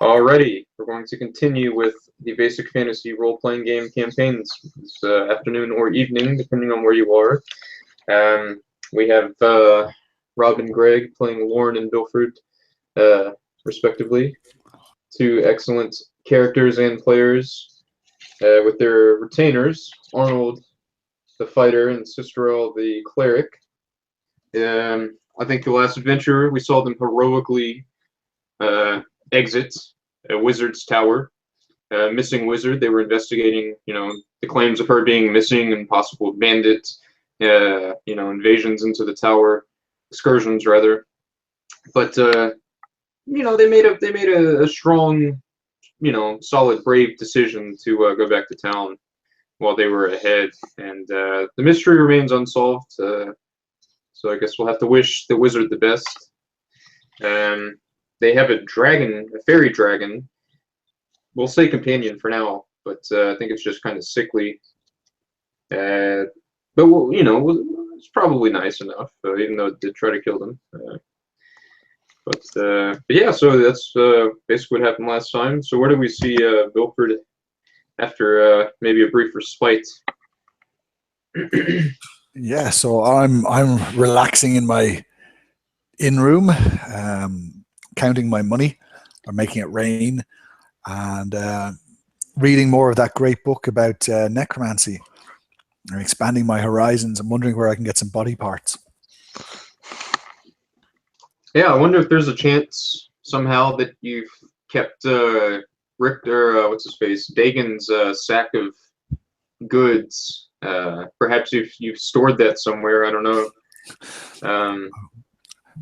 Alrighty, we're going to continue with the basic fantasy role-playing game campaigns this afternoon or evening, depending on where you are. We have Rob and Greg playing Lauren and Bilford, respectively. Two excellent characters and players with their retainers, Arnold, the fighter, and Cicerel, the cleric. I think the last adventure, we saw them heroically exit a wizard's tower. Missing wizard. They were investigating, the claims of her being missing and possible bandit, invasions into the tower, excursions rather. But they made a strong, solid, brave decision to go back to town while they were ahead, and the mystery remains unsolved. So I guess we'll have to wish the wizard the best. They have a dragon, a fairy dragon. We'll say companion for now, but I think it's just kind of sickly. But it's probably nice enough, even though it did try to kill them. But yeah, so that's basically what happened last time. So where do we see Bilford after maybe a brief respite? Yeah, so I'm relaxing in my in-room, counting my money or making it rain, and reading more of that great book about necromancy and expanding my horizons. I'm wondering where I can get some body parts. Yeah, I wonder if there's a chance somehow that you've kept Richter, what's his face, Dagon's sack of goods. Perhaps if you've stored that somewhere, I don't know.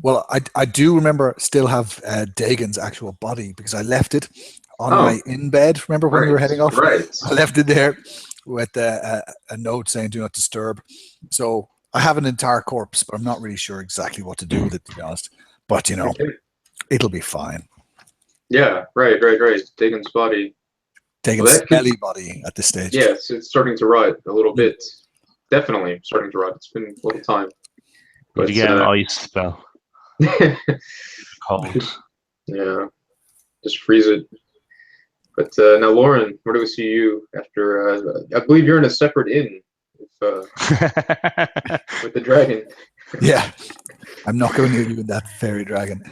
Well, I do remember still have Dagon's actual body because I left it on my in bed. Remember when we were heading off? Right. I left it there with a note saying "Do not disturb." So I have an entire corpse, but I'm not really sure exactly what to do with it, to be honest. But it'll be fine. Yeah, right. Dagon's body. Dagon's smelly body at this stage. Yes, it's starting to rot a little bit. Definitely starting to rot. It's been a little time. But you get an ice spell. Cold. Yeah, just freeze it. But now, Lauren, where do we see you after? I believe you're in a separate inn with the dragon. Yeah, I'm not going near you in that fairy dragon.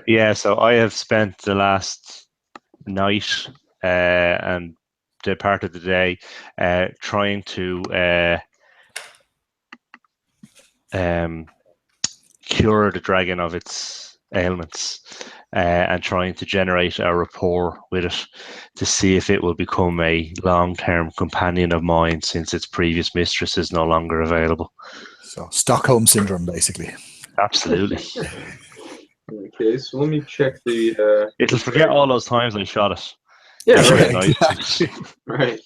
Yeah, so I have spent the last night and the part of the day trying to cure the dragon of its ailments and trying to generate a rapport with it to see if it will become a long-term companion of mine since its previous mistress is no longer available. So Stockholm syndrome, basically. Absolutely. Okay, so let me check the... It'll forget all those times I shot it. Yeah, right. Exactly. Right.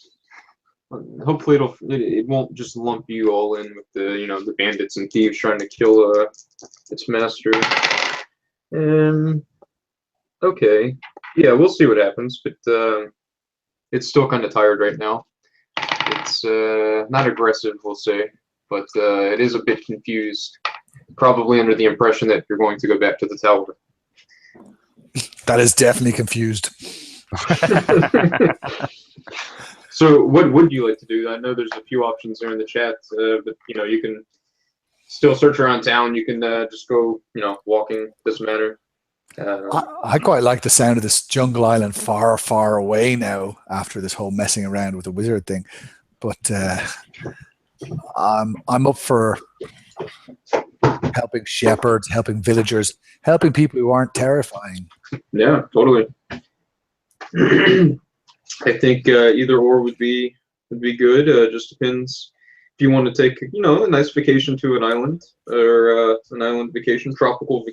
Hopefully it won't just lump you all in with the bandits and thieves trying to kill its master. Okay, yeah, we'll see what happens, but it's still kind of tired right now. It's not aggressive, we'll say, but it is a bit confused, probably under the impression that you're going to go back to the tower. That is definitely confused. So what would you like to do? I know there's a few options there in the chat, but you can still search around town. You can just go, walking. Doesn't matter. I quite like the sound of this jungle island far, far away now after this whole messing around with the wizard thing. But I'm up for helping shepherds, helping villagers, helping people who aren't terrifying. Yeah, totally. I think either or would be good. Just depends if you want to take a nice vacation to an island or an island vacation, tropical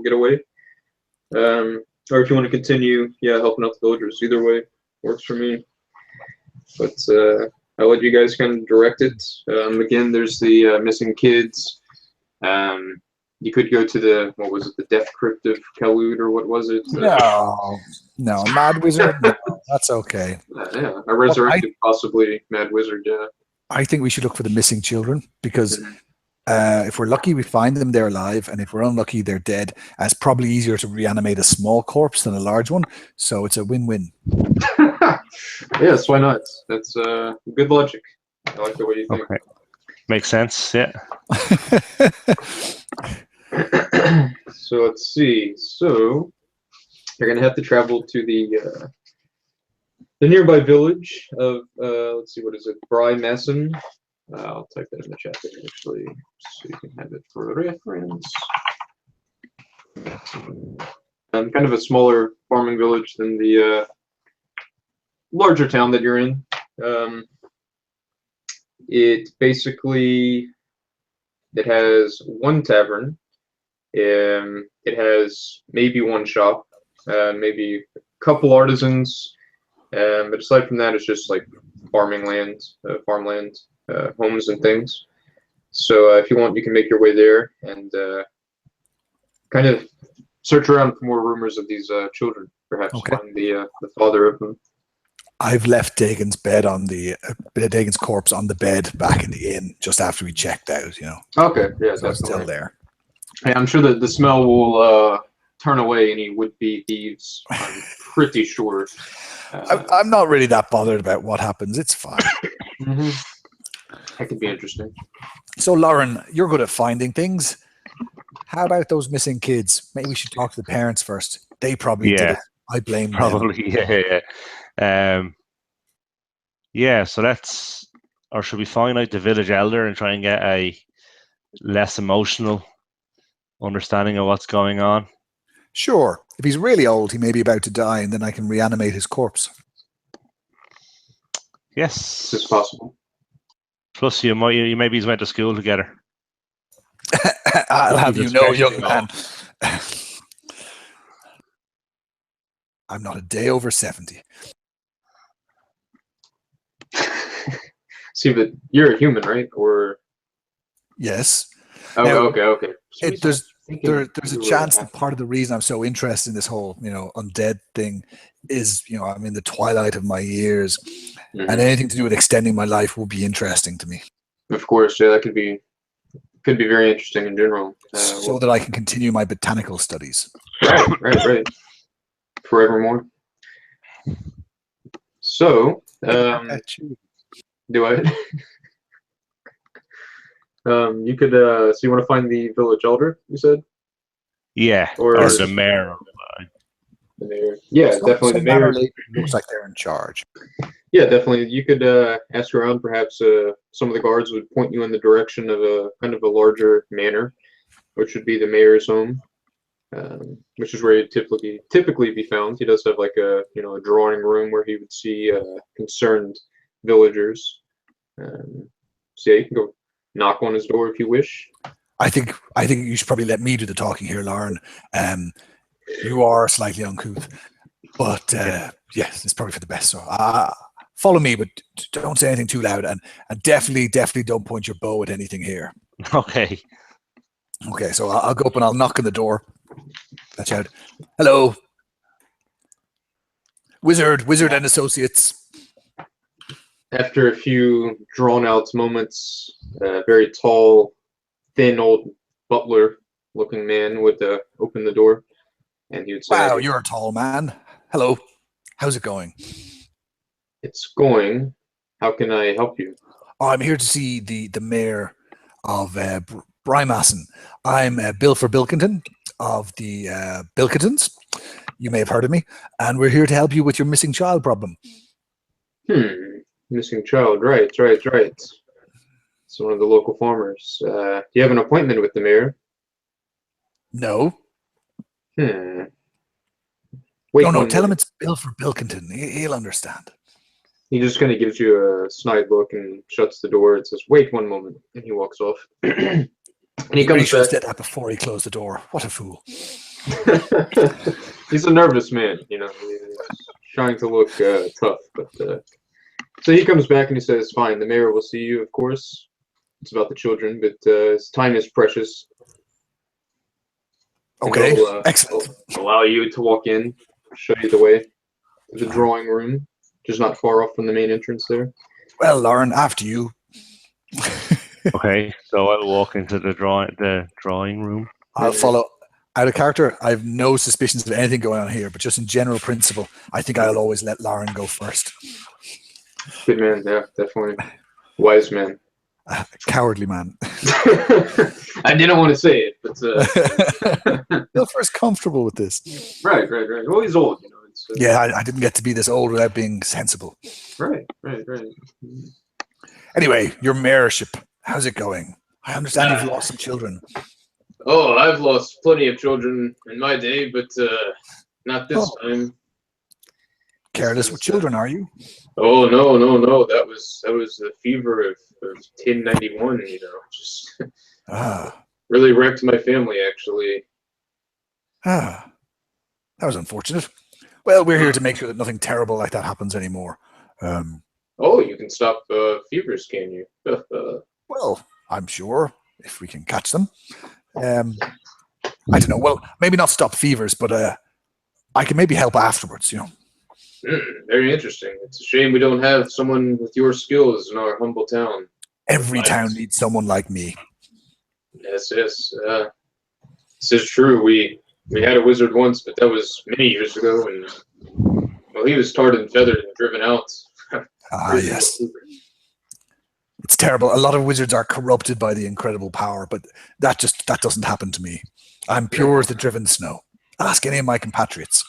getaway, or if you want to continue, helping out the villagers. Either way works for me. But I'll let you guys kind of direct it. Again, there's the missing kids. You could go to the the Death Crypt of Kalud, or what was it? No, Mad Wizard. No, that's okay. Yeah, a resurrected, possibly Mad Wizard. Yeah. I think we should look for the missing children because If we're lucky, we find them, they're alive, and if we're unlucky, they're dead. And it's probably easier to reanimate a small corpse than a large one, so it's a win-win. Yes, why not? That's good logic. I like the way you think. Okay. Makes sense, yeah. So let's see. So you're gonna have to travel to the nearby village of let's see, what is it? Bry Masson. I'll type that in the chat there actually, so you can have it for reference. Kind of a smaller farming village than the larger town that you're in. It has one tavern. It has maybe one shop, maybe a couple artisans, but aside from that, it's just like farmland, homes and things. So if you want, you can make your way there and kind of search around for more rumors of these children. Perhaps find the father of them. I've left Dagon's Dagon's corpse on the bed back in the inn just after we checked out. Okay, yeah, so it's still there. Yeah, I'm sure that the smell will turn away any would-be thieves. I'm pretty sure. I'm not really that bothered about what happens. It's fine. That could be interesting. So, Lauren, you're good at finding things. How about those missing kids? Maybe we should talk to the parents first. They probably did it. I blame them. Yeah, so that's, or should we find out the village elder and try and get a less emotional understanding of what's going on? Sure. If he's really old, he may be about to die, and then I can reanimate his corpse. Yes, it's possible. Plus, you maybe went to school together. I'll have you know, young man, I'm not a day over 70. See, but you're a human, right? Or yes. Oh, now, okay. There's a chance that part of the reason I'm so interested in this whole, undead thing is, I'm in the twilight of my years, and anything to do with extending my life will be interesting to me. Of course, yeah, that could be very interesting in general. So that I can continue my botanical studies. Right. Forevermore. So, do I? You could. So you want to find the village elder? You said. Yeah, or the mayor. The mayor. Yeah, definitely the mayor. Looks like they're in charge. Yeah, definitely. You could ask around. Perhaps some of the guards would point you in the direction of a kind of a larger manor, which would be the mayor's home, which is where he'd typically be found. He does have like a drawing room where he would see concerned villagers. So yeah, you can go knock on his door if you wish. I think you should probably let me do the talking here, Lauren. You are slightly uncouth, but yes, it's probably for the best. So follow me, but don't say anything too loud, and definitely don't point your bow at anything here. Okay. Okay, so I'll go up and I'll knock on the door. That's out. Hello, Wizard and Associates. After a few drawn-out moments, a very tall, thin old butler-looking man would open the door, and he would say, "Wow, you're a tall man. Hello, how's it going?" "It's going. How can I help you?" "Oh, I'm here to see the mayor of Brymasson. I'm Bilfer Bilkington of the Bilkingtons. You may have heard of me, and we're here to help you with your missing child problem." Missing child, right. It's one of the local farmers. Do you have an appointment with the mayor? No. Wait. No. Tell him it's Bilfer Bilkington. He'll understand. He just kind of gives you a snide look and shuts the door and says, "Wait one moment," and he walks off. And he comes back. Did that before he closed the door. What a fool! He's a nervous man, He's trying to look tough, but. So he comes back and he says, "Fine, the mayor will see you, of course. It's about the children, but his time is precious." Okay, excellent. Allow you to walk in, show you the way to the drawing room, which is not far off from the main entrance there. Well, Lauren, after you. Okay, so I'll walk into the drawing room. I'll follow. Out of character, I have no suspicions of anything going on here, but just in general principle, I think I'll always let Lauren go first. Good man, yeah, definitely. Wise man. Cowardly man. I didn't want to say it, but Feel first comfortable with this. right. Well, he's old, you know. It's, Yeah, I didn't get to be this old without being sensible. Right. Anyway, your mayorship, how's it going? I understand you've lost some children. Oh, I've lost plenty of children in my day, but not this time. Careless with children, are you? Oh no! That was the fever of 1091. You know, just really wrecked my family. Actually. That was unfortunate. Well, we're here to make sure that nothing terrible like that happens anymore. Oh, you can stop fevers, can you? Well, I'm sure if we can catch them. I don't know. Well, maybe not stop fevers, but I can maybe help afterwards. You know. Very interesting. It's a shame we don't have someone with your skills in our humble town. Every town needs someone like me. Yes. This is true. We had a wizard once, but that was many years ago, and well, he was tarred and feathered and driven out. Yes. It's terrible. A lot of wizards are corrupted by the incredible power, but that doesn't happen to me. I'm pure as the driven snow. Ask any of my compatriots.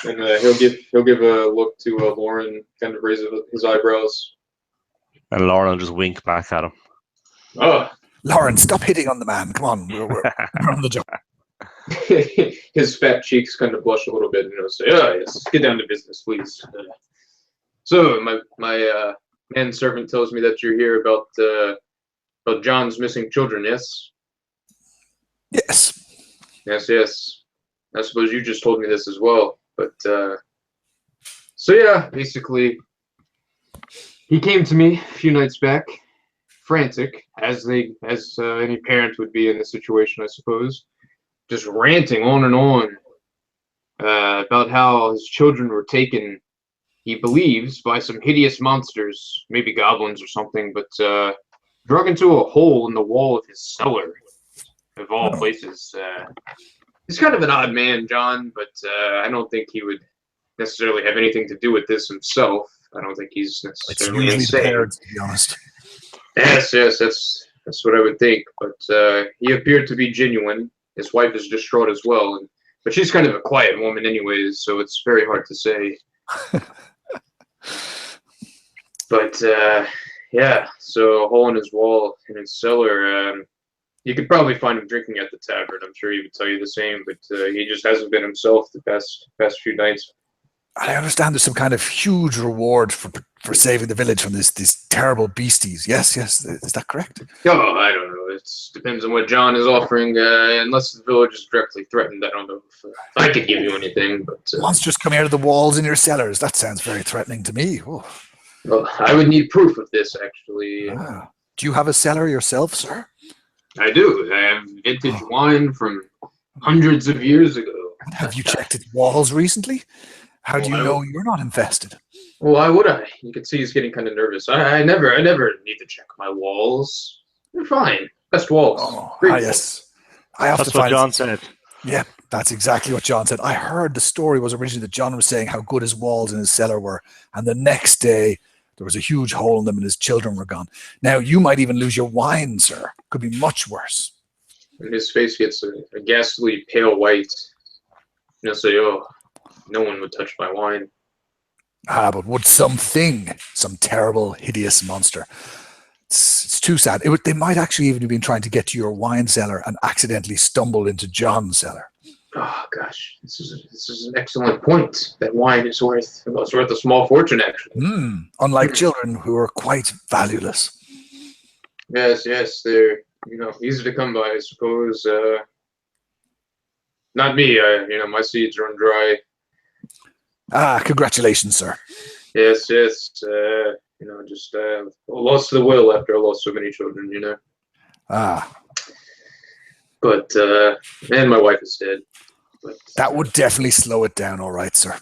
And he'll give a look to Lauren, kind of raise his eyebrows. And Lauren will just wink back at him. Oh, Lauren, stop hitting on the man. Come on, we're on the job. His fat cheeks kind of blush a little bit, and he'll say, "Oh, yes, get down to business, please." So my manservant tells me that you're here about John's missing children. Yes. Yes. I suppose you just told me this as well, but so yeah, basically, he came to me a few nights back, frantic, as any parent would be in this situation, I suppose, just ranting on and on about how his children were taken, he believes, by some hideous monsters, maybe goblins or something, but drug into a hole in the wall of his cellar, of all places. He's kind of an odd man, John, but I don't think he would necessarily have anything to do with this himself. I don't think he's necessarily it's usually insane. the parents, to be honest. Yes, that's what I would think. But he appeared to be genuine. His wife is distraught as well, but she's kind of a quiet woman, anyways, so it's very hard to say. But yeah, so a hole in his wall in his cellar. You could probably find him drinking at the tavern. I'm sure he would tell you the same, but he just hasn't been himself the past few nights. I understand there's some kind of huge reward for saving the village from these terrible beasties. Yes, is that correct? Oh, I don't know. It depends on what John is offering. Unless the village is directly threatened, I don't know if I could give you anything. But monsters coming out of the walls in your cellars. That sounds very threatening to me. Oh. Well, I would need proof of this, actually. Do you have a cellar yourself, sir? I do. I have vintage wine from hundreds of years ago. Have you checked its walls recently? How do you know you're not infested? Well, why would I? You can see he's getting kind of nervous. I never need to check my walls. They're fine. Best walls. Yes. That's what John said. Yeah, that's exactly what John said. I heard the story was originally that John was saying how good his walls in his cellar were, and the next day there was a huge hole in them and his children were gone. Now, you might even lose your wine, sir. Could be much worse. And his face gets a ghastly pale white. He'll say, "Oh, no one would touch my wine." But would some terrible, hideous monster? It's too sad. They might actually even have been trying to get to your wine cellar and accidentally stumbled into John's cellar. Oh gosh, this is an excellent point. That wine is worth a small fortune, actually. Unlike children who are quite valueless. Yes, they're easy to come by, I suppose. Not me. My seeds run dry. Congratulations, sir. Yes. Just lost the will after I lost so many children. But and my wife is dead. But that would definitely slow it down. All right, sir.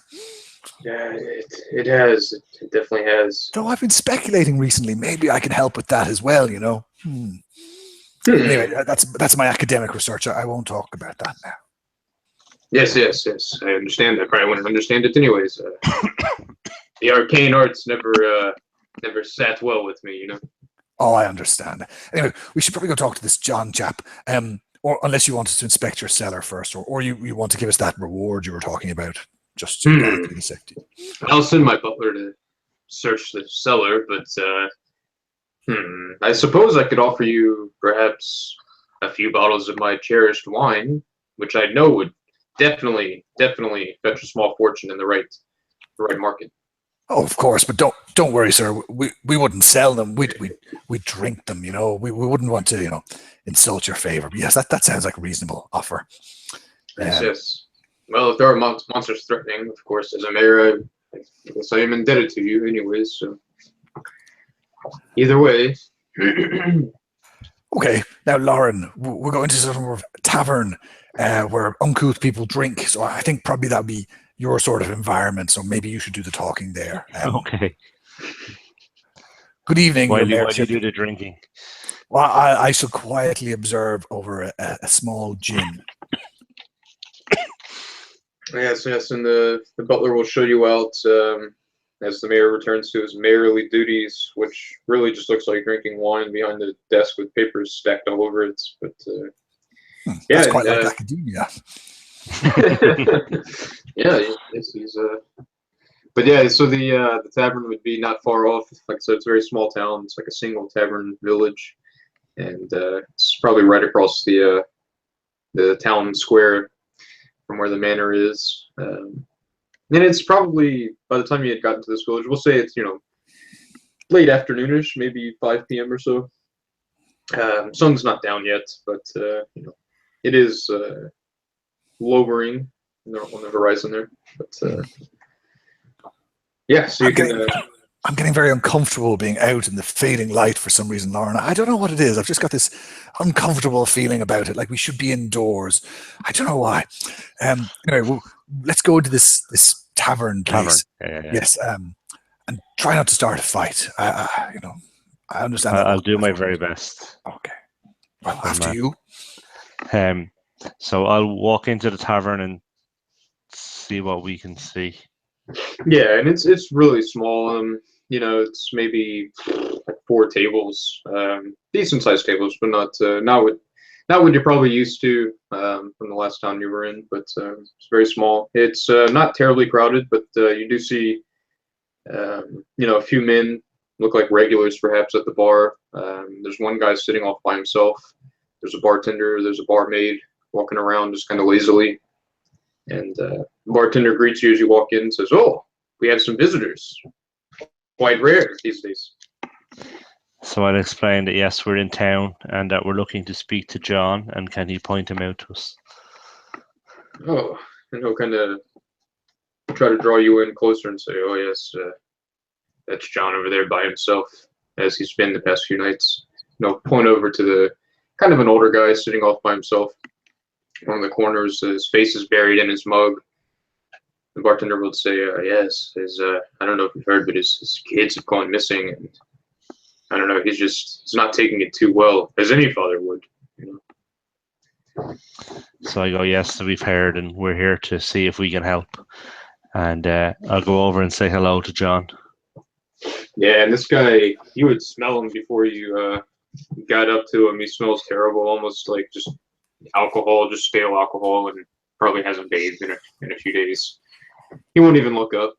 Yeah, it has. It definitely has. Though I've been speculating recently, maybe I can help with that as well. Anyway, that's my academic research. I won't talk about that now. Yes. I understand. I probably wouldn't understand it anyways. The arcane arts never sat well with me, Oh, I understand. Anyway, we should probably go talk to this John chap. Or unless you wanted to inspect your cellar first, or you want to give us that reward you were talking about, just to guarantee the safety. I'll send my butler to search the cellar, but I suppose I could offer you perhaps a few bottles of my cherished wine, which I know would definitely fetch a small fortune in the right market. Oh, of course, but don't worry, sir. We wouldn't sell them. We'd drink them. We wouldn't want to insult your favor. But yes, that sounds like a reasonable offer. Yes. Well, if there are monsters threatening, of course, as a mayor, I guess I am indebted to you, anyways. So either way. Okay, now Lauren, we're going to sort of a tavern where uncouth people drink. So I think probably that'd be your sort of environment. So maybe you should do the talking there. Okay. Good evening. Why do you do the drinking? Well, I shall quietly observe over a small gin. Yes, and the butler will show you out as the mayor returns to his mayorly duties, which really just looks like drinking wine behind the desk with papers stacked all over it. But that's quite like academia. Yeah, yes, he's But yeah, so the tavern would be not far off. Like I said, it's a very small town. It's like a single tavern village, and it's probably right across the town square from where the manor is. And it's probably, by the time you had gotten to this village, we'll say it's late afternoonish, maybe 5 p.m. or so. Sun's not down yet, but it is lowering on the horizon there. But yeah, so you can. I'm getting very uncomfortable being out in the fading light for some reason, Lauren. I don't know what it is. I've just got this uncomfortable feeling about it, like we should be indoors. I don't know why. Anyway, let's go into this tavern place. Yeah. Yes, and try not to start a fight. I understand. I'll do my very best. Okay. Well, after you. So I'll walk into the tavern and see what we can see. Yeah, and it's really small. It's maybe like 4 tables, decent sized tables, but not what you're probably used to from the last town you were in. But it's very small. It's not terribly crowded, but you do see a few men look like regulars perhaps at the bar. There's one guy sitting off by himself. There's a bartender. There's a barmaid walking around just kind of lazily. And the bartender greets you as you walk in and says, "Oh, we have some visitors. Quite rare these days." So I'll explain that, yes, we're in town and that we're looking to speak to John, and can he point him out to us? Oh, and he'll kind of try to draw you in closer and say, "Oh, yes, that's John over there by himself, as he's been the past few nights." Point over to the kind of an older guy sitting off by himself. One of the corners, his face is buried in his mug. The bartender will say, "Yes, I don't know if you've heard, but his kids have gone missing, and I don't know, he's not taking it too well, as any father would." So I go, "Yes, we've heard, and we're here to see if we can help." And I'll go over and say hello to John. Yeah, and this guy, you would smell him before you got up to him. He smells terrible, almost like just alcohol, just stale alcohol, and probably hasn't bathed in a few days. He won't even look up.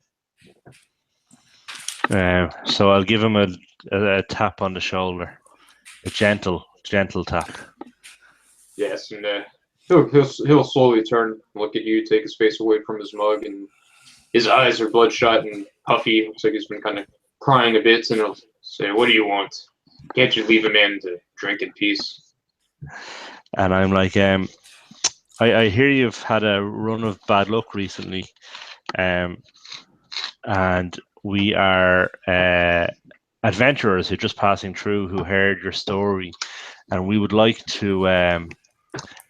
So I'll give him a tap on the shoulder, a gentle tap. Yes, and he'll slowly turn, look at you, take his face away from his mug, and his eyes are bloodshot and puffy. Looks like he's been kind of crying a bit, and he'll say, "What do you want? Can't you leave a man to drink in peace?" And I'm like, I hear you've had a run of bad luck recently, and we are adventurers who are just passing through who heard your story, and we would like to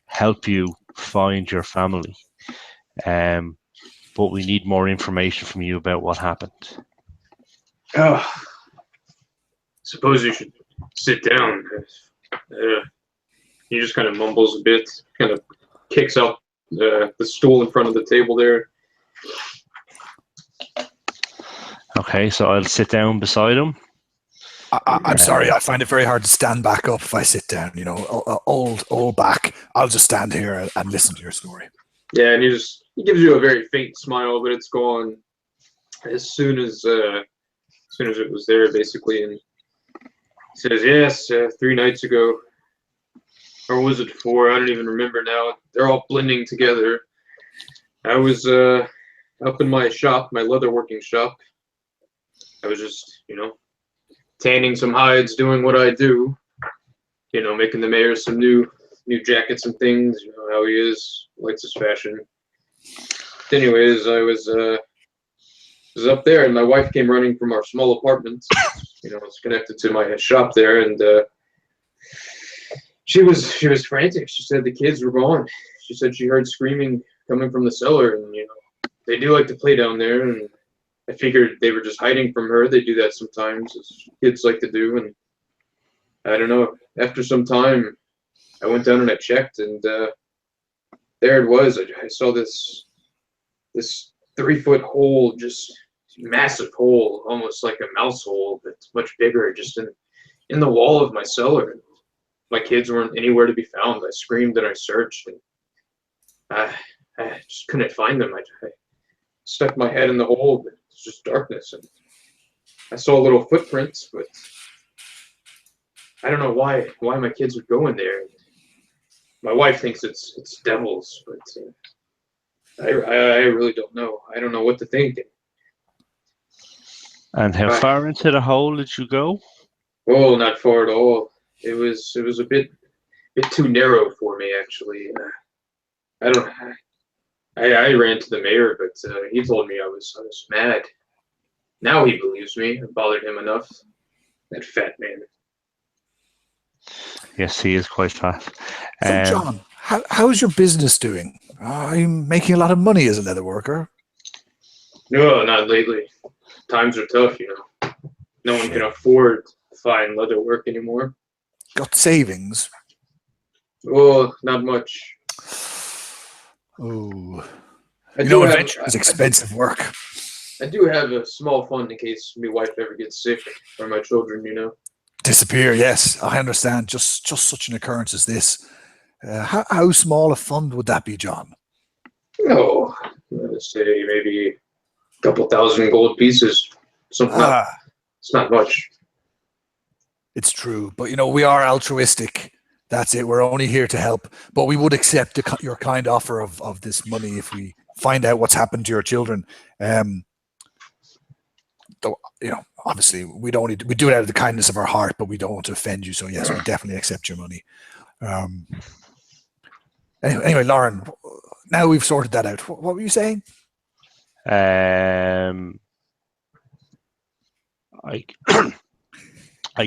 help you find your family. but we need more information from you about what happened. Oh, suppose you should sit down. He just kind of mumbles a bit, kind of kicks out the stool in front of the table there. Okay, so I'll sit down beside him. I'm sorry, I find it very hard to stand back up if I sit down. You know, old back. I'll just stand here and listen to your story. Yeah, and he gives you a very faint smile, but it's gone as soon as it was there, basically. And he says, "Yes, 3 nights ago, or was it 4? I don't even remember now. They're all blending together. I was up in my shop, my leatherworking shop. I was just, tanning some hides, doing what I do. Making the mayor some new jackets and things. You know how he is, likes his fashion. Anyways, I was up there, and my wife came running from our small apartment. It's connected to my shop there, and she was frantic. She said the kids were gone. She said she heard screaming coming from the cellar, and they do like to play down there, and I figured they were just hiding from her. They do that sometimes, as kids like to do, and I don't know. After some time, I went down and I checked, and there it was. I saw this 3-foot hole, just massive hole, almost like a mouse hole, but much bigger, just in the wall of my cellar. My kids weren't anywhere to be found. I screamed and I searched, and I just couldn't find them. I stuck my head in the hole, but it's just darkness, and I saw little footprints, but I don't know why my kids would go in there. My wife thinks it's devils, but I really don't know. I don't know what to think. And how far into the hole did you go? Oh, not far at all. It was a bit too narrow for me, actually. I ran to the mayor, but he told me I was mad. Now he believes me. It bothered him enough. That fat man. Yes, he is quite fat. So, John, how's your business doing? Are you making a lot of money as a leather worker? No, not lately. Times are tough, No one can afford fine leather work anymore. Got savings? Oh, not much. Oh. Adventure is expensive work. I do have a small fund in case my wife ever gets sick, or my children, Disappear, yes. I understand. Just such an occurrence as this. How small a fund would that be, John? Oh, let's say maybe a couple thousand gold pieces. It's not much. It's true. But, we are altruistic. That's it. We're only here to help. But we would accept your kind offer of this money if we find out what's happened to your children. Though, obviously we do it out of the kindness of our heart, but we don't want to offend you. So yes, we definitely accept your money. Anyway, Lauren, now we've sorted that out. What were you saying? I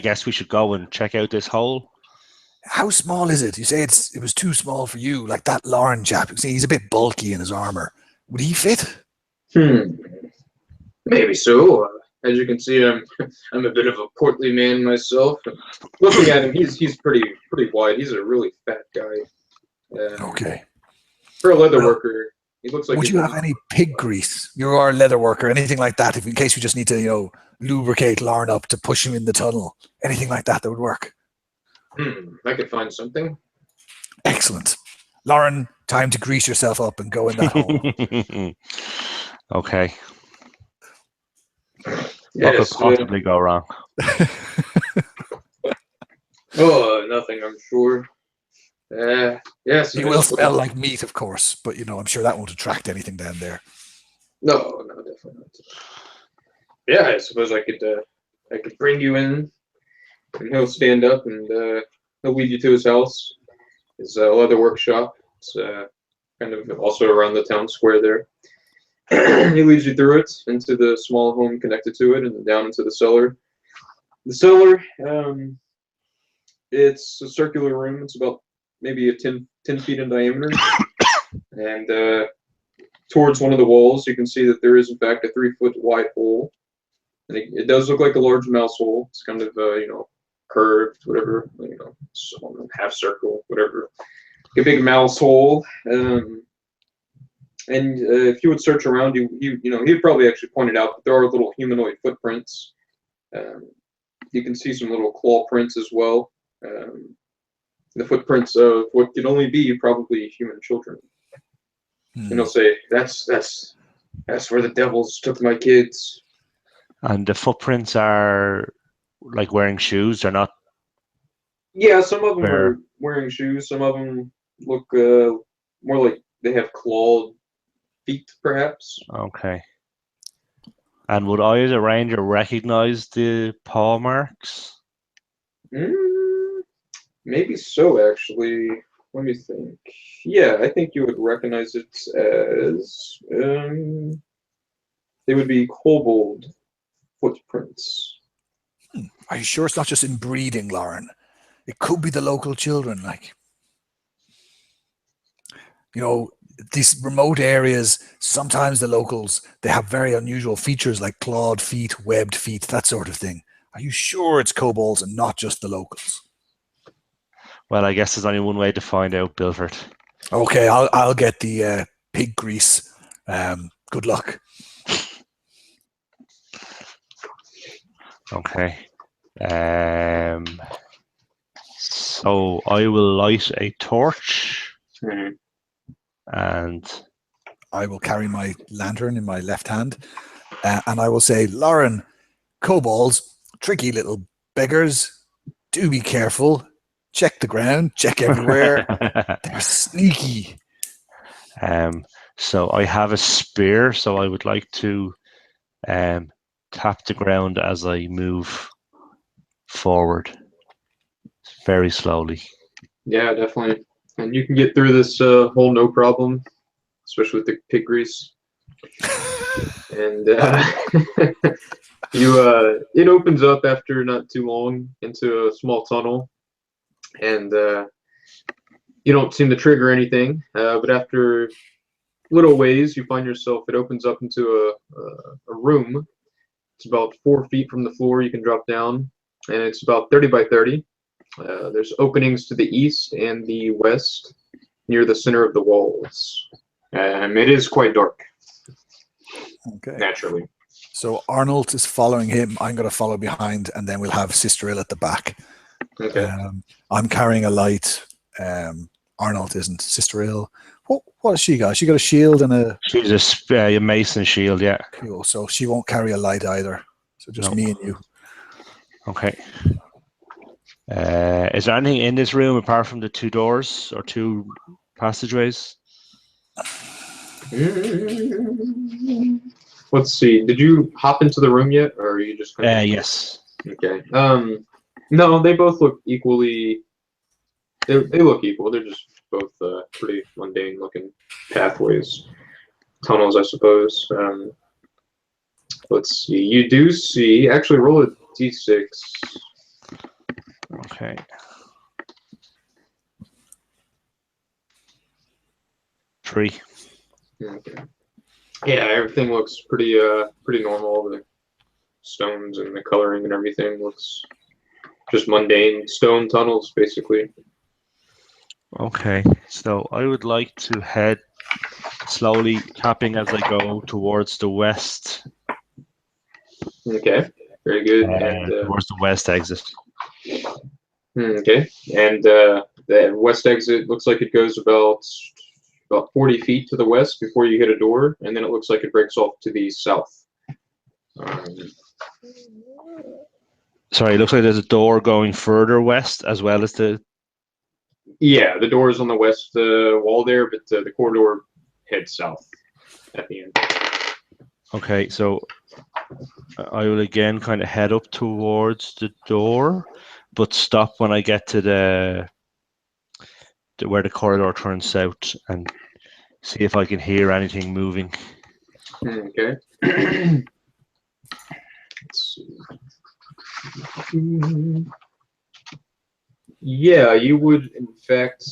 guess we should go and check out this hole. How small is it? You say it was too small for you, like that Lauren chap. See, he's a bit bulky in his armor. Would he fit? Maybe so. As you can see, I'm a bit of a portly man myself. Looking at him, he's pretty wide. He's a really fat guy. Okay. For a leather worker, he looks like. Would you have any pig grease? You are a leather worker, anything like that? If in case we just need to, lubricate Lauren up to push him in the tunnel, anything like that would work. I could find something. Excellent. Lauren, time to grease yourself up and go in that hole. Okay. Yes, what could possibly go wrong? Oh, nothing, I'm sure. Yes. It will smell like meat, of course, but I'm sure that won't attract anything down there. No, definitely not. Yeah, I suppose I could bring you in, and he'll stand up, and he'll lead you to his house, his leather workshop. It's kind of also around the town square there. He leads you through it into the small home connected to it, and then down into the cellar. The cellar, it's a circular room. It's about maybe 10 feet in diameter, and towards one of the walls, you can see that there is in fact a 3-foot wide hole, and it does look like a large mouse hole. It's kind of curved, whatever, half circle, whatever, a big mouse hole. And if you would search around, he'd probably actually point it out, but there are little humanoid footprints. You can see some little claw prints as well. The footprints of what could only be probably human children. And he'll say, "That's where the devils took my kids." And the footprints are like wearing shoes. They're not. Yeah, some of them are wearing shoes. Some of them look more like they have clawed feet, perhaps. Okay. And would I, as a ranger, recognize the paw marks? Maybe so, actually. Let me think. Yeah, I think you would recognize it as they would be kobold footprints. Are you sure it's not just inbreeding, Lauren? It could be the local children, like, these remote areas. Sometimes the locals, they have very unusual features like clawed feet, webbed feet, that sort of thing. Are you sure it's kobolds and not just the locals? Well, I guess there's only one way to find out, Bilford. Okay, I'll get the pig grease. Good luck. Okay. So I will light a torch, and I will carry my lantern in my left hand, and I will say, Lauren, kobolds, tricky little beggars. Do be careful. Check the ground. Check everywhere. They're sneaky. So I have a spear, so I would like to tap the ground as I move forward, very slowly. Yeah, definitely. And you can get through this hole no problem, especially with the pig grease. And it opens up after not too long into a small tunnel, and you don't seem to trigger anything. But after little ways, you find yourself. It opens up into a room. It's about 4 feet from the floor. You can drop down, and it's about 30 by 30. There's openings to the east and the west near the center of the walls. It is quite dark. Okay. Naturally. So Arnold is following him. I'm going to follow behind, and then we'll have Sister Ill at the back. Okay. I'm carrying a light. Arnold isn't. Sister Ill. What has she got? She got a shield and a. She's a mason shield, yeah. Cool. So she won't carry a light either. So just me and you. Okay. Is there anything in this room apart from the 2 doors or 2 passageways? Let's see. Did you hop into the room yet, or are you just kind of? Yes. Okay. No, they both look equally. They look equal. They're just both pretty mundane looking pathways, tunnels, I suppose. Let's see. You do see. Actually, roll a d6. Okay. Three. Okay. Yeah, everything looks pretty normal. The stones and the coloring and everything looks just mundane stone tunnels, basically. Okay, so I would like to head slowly, tapping as I go towards the west. Okay, very good. And towards the west exit. Okay, and the west exit looks like it goes about 40 feet to the west before you hit a door, and then it looks like it breaks off to the south. Sorry, it looks like there's a door going further west as well as the. Yeah, the door is on the west wall there, but the corridor heads south at the end. Okay, so I will again kind of head up towards the door, but stop when I get to the where the corridor turns south and see if I can hear anything moving. Okay. Let's see. Yeah, you would, in fact,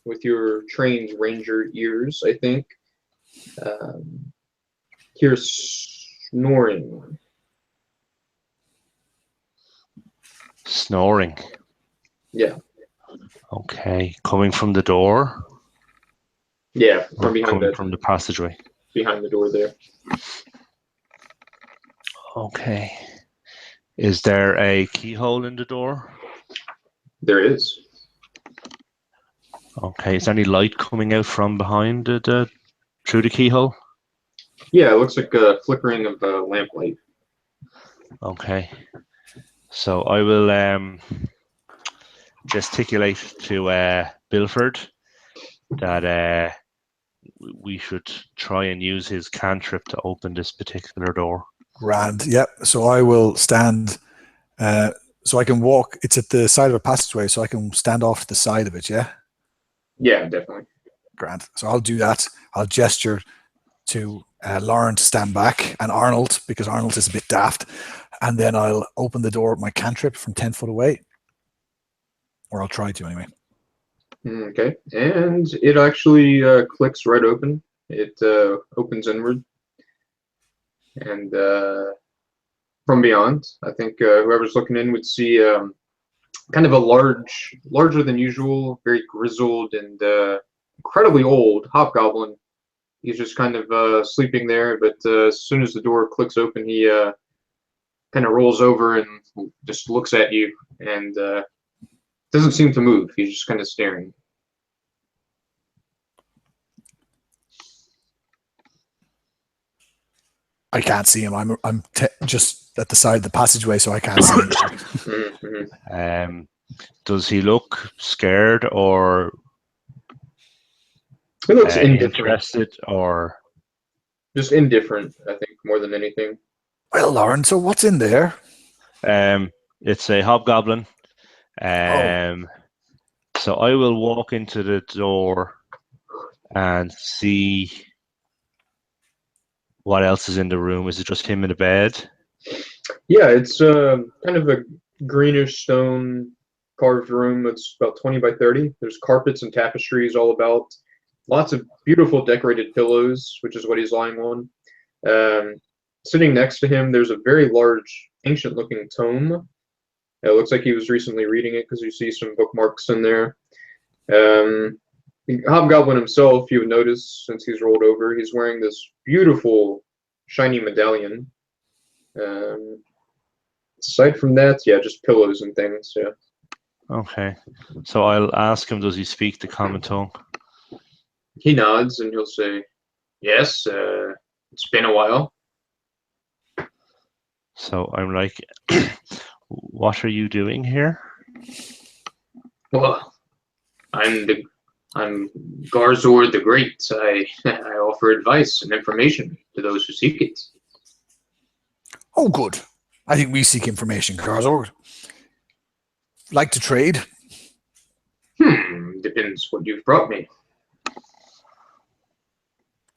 with your trained ranger ears, I think, Hear snoring. Snoring. Yeah. Okay. Coming from the door? Yeah, Or from coming from the passageway? behind the door there. Okay. Is there a keyhole in the door? There is. Okay. Is there any light coming out from behind through the keyhole? Yeah, it looks like a flickering of a lamplight. Okay. So I will gesticulate to Bilford that we should try and use his cantrip to open this particular door. Grand. Yep. So I will stand. So I can walk. It's at the side of a passageway, so I can stand off to the side of it. Yeah. Yeah, definitely. Grand. So I'll do that. I'll gesture to Lauren to stand back, and Arnold, because Arnold is a bit daft, and then I'll open the door with my cantrip from 10 foot away, or I'll try to anyway. Okay, and it actually clicks right open. It opens inward, and from beyond, I think whoever's looking in would see kind of a larger than usual, very grizzled and incredibly old hobgoblin. He's just kind of sleeping there, but as soon as the door clicks open, he kind of rolls over and just looks at you and doesn't seem to move. He's just kind of staring. I can't see him. I'm just at the side of the passageway, so I can't see him. Mm-hmm. Does he look scared or He looks indifferent. interested or Just indifferent, I think, more than anything. Well, Lauren, so what's in there? it's a hobgoblin. So I will walk into the door and see what else is in the room. Is it just him in the bed? Yeah, it's kind of a greenish stone carved room. It's about 20 by 30. There's carpets and tapestries all about. Lots of beautiful decorated pillows, which is what he's lying on. Sitting next to him, there's a very large, ancient-looking tome. It looks like he was recently reading it because you see some bookmarks in there. The Hobgoblin himself, you would notice, since he's rolled over, he's wearing this beautiful, shiny medallion. Aside from that, yeah, just pillows and things, yeah. Okay. So I'll ask him, does he speak the common tongue? He nods and he'll say, yes, it's been a while. So I'm like, what are you doing here? Well, I'm Garzor the Great. I offer advice and information to those who seek it. Oh, good. I think we seek information, Garzor. Like to trade? Depends what you've brought me.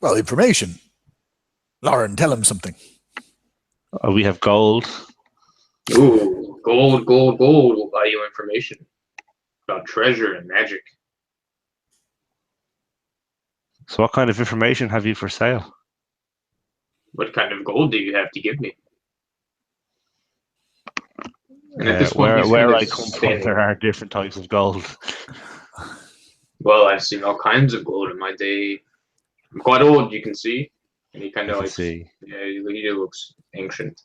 Well, information. Lauren, tell him something. We have gold. Ooh, gold will buy you information about treasure and magic. So what kind of information have you for sale? What kind of gold do you have to give me? And at this point, where I come from, there are different types of gold. Well, I've seen all kinds of gold in my day. I'm quite old, you can see. And he kind of like, See. yeah, he looks ancient.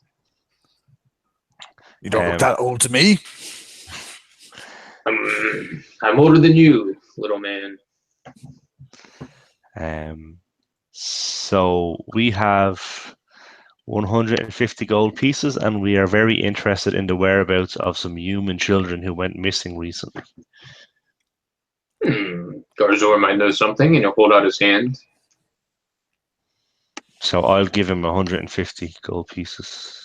You don't look that old to me. I'm older than you, little man. So we have 150 gold pieces, and we are very interested in the whereabouts of some human children who went missing recently. Garzor might know something, and he'll hold out his hand. So I'll give him 150 gold pieces.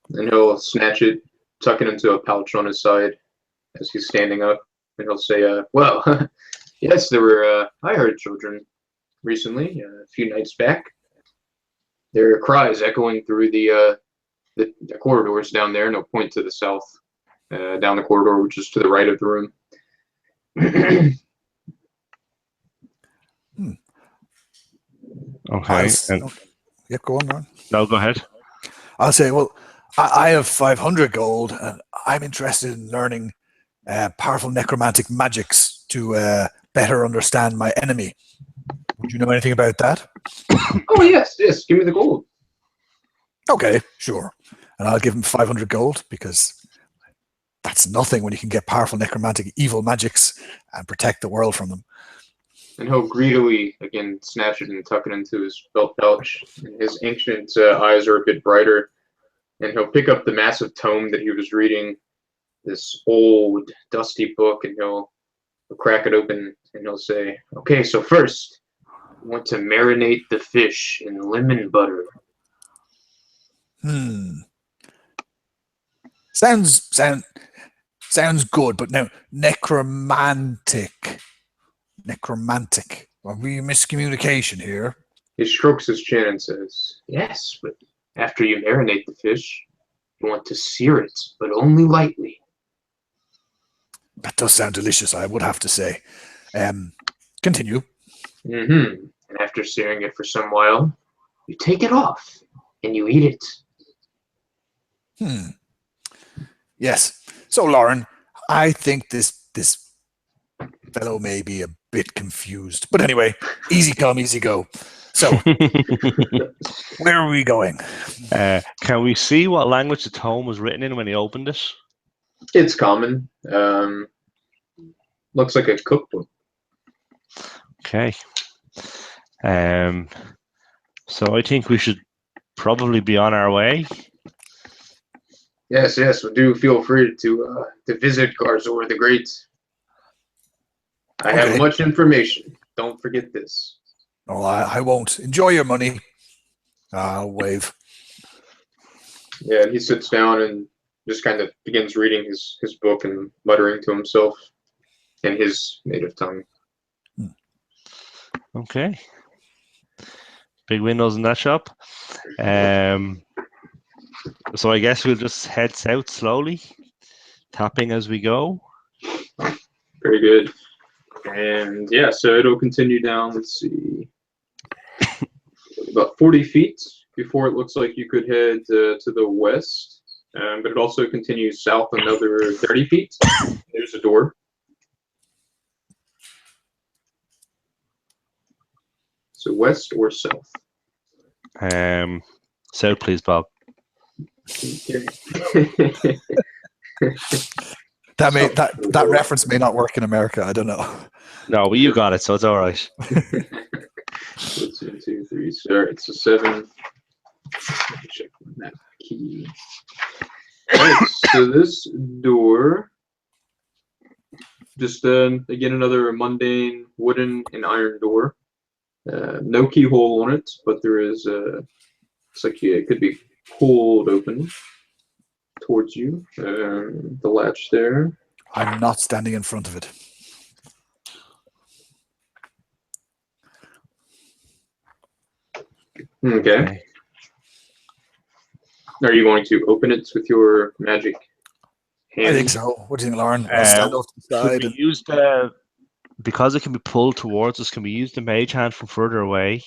And he'll snatch it, tuck it into a pouch on his side as he's standing up, and he'll say, well, yes, there were, I heard children recently, a few nights back. Their cries echoing through the corridors down there, and he'll point to the south, down the corridor, which is to the right of the room. Okay. Yeah, go on, Ron. No, go ahead. I'll say, well, I have 500 gold, and I'm interested in learning powerful necromantic magics to better understand my enemy. Would you know anything about that? Oh, yes. Give me the gold. Okay, sure. And I'll give him 500 gold because that's nothing when you can get powerful necromantic evil magics and protect the world from them. And he'll greedily, again, snatch it and tuck it into his belt pouch. And his ancient eyes are a bit brighter. And he'll pick up the massive tome that he was reading, this old, dusty book, and he'll crack it open and he'll say, okay, so first, I want to marinate the fish in lemon butter. Sounds good, but now necromantic. Are we miscommunication here? He strokes his chin and says, yes, but after you marinate the fish, you want to sear it, but only lightly. That does sound delicious, I would have to say. Continue. And after searing it for some while, you take it off and you eat it. Yes. So, Lauren, I think this fellow may be a bit confused. But anyway, easy come, easy go. So, where are we going? Can we see what language the tome was written in when he opened it? It's common. Looks like a cookbook. Okay. So I think we should probably be on our way. Yes, well, do feel free to visit Garzor the Great. I have much information. Don't forget this. Oh, I won't. Enjoy your money. I'll wave. Yeah, and he sits down and just kind of begins reading his book and muttering to himself in his native tongue. Okay. Big windows in that shop. So I guess we'll just head south slowly, tapping as we go. Very good. And yeah, so it'll continue down, let's see, about 40 feet before it looks like you could head to the west. But it also continues south another 30 feet. There's a door. So west or south? South, please, Bob. Okay. That reference may not work in America. I don't know. No, but you got it, so it's all right. 1, 2, 3. All right, so 7. Let me check that key. All right, so this door, just again another mundane wooden and iron door. No keyhole on it, but there is looks like it could be pulled open towards you. The latch there. I'm not standing in front of it. Okay. Are you going to open it with your magic hand? I think so. What do you think, Lauren? I'll stand off to the side. Could we use because it can be pulled towards us, can we use the mage hand from further away?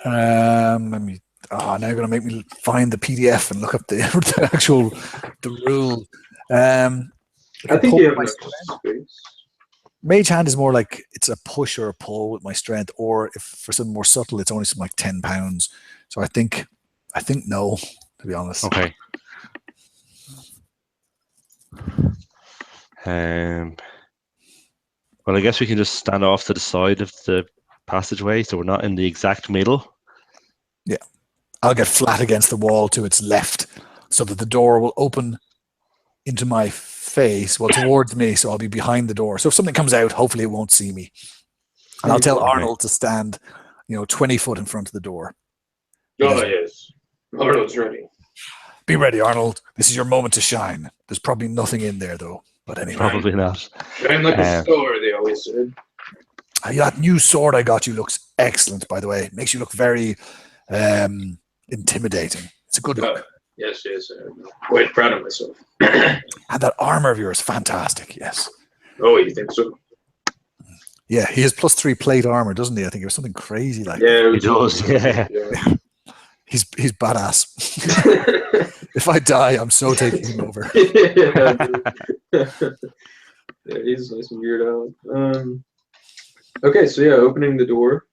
Let me. Now you're going to make me find the PDF and look up the rule. I think you have enough space. Mage hand is more like it's a push or a pull with my strength, or if for something more subtle, it's only something like 10 pounds. So I think no, to be honest. Okay. Well, I guess we can just stand off to the side of the passageway, so we're not in the exact middle. Yeah. I'll get flat against the wall to its left so that the door will open into my face, towards me, so I'll be behind the door. So if something comes out, hopefully it won't see me. And I'll tell Arnold to stand, 20 foot in front of the door. Oh, yes. Arnold's ready. Be ready, Arnold. This is your moment to shine. There's probably nothing in there, though. But anyway. Probably not. Shine like a star, they always said. That new sword I got you looks excellent, by the way. It makes you look very intimidating. It's a good look. Yes. I'm quite proud of myself. And that armor of yours, fantastic, yes. Oh, you think so? Yeah, he has +3 plate armor, doesn't he? I think it was something crazy like Yeah, that. He does, yeah. He's badass. If I die, I'm so taking him over. Yeah, he's nice and weird out. Okay, so yeah, opening the door,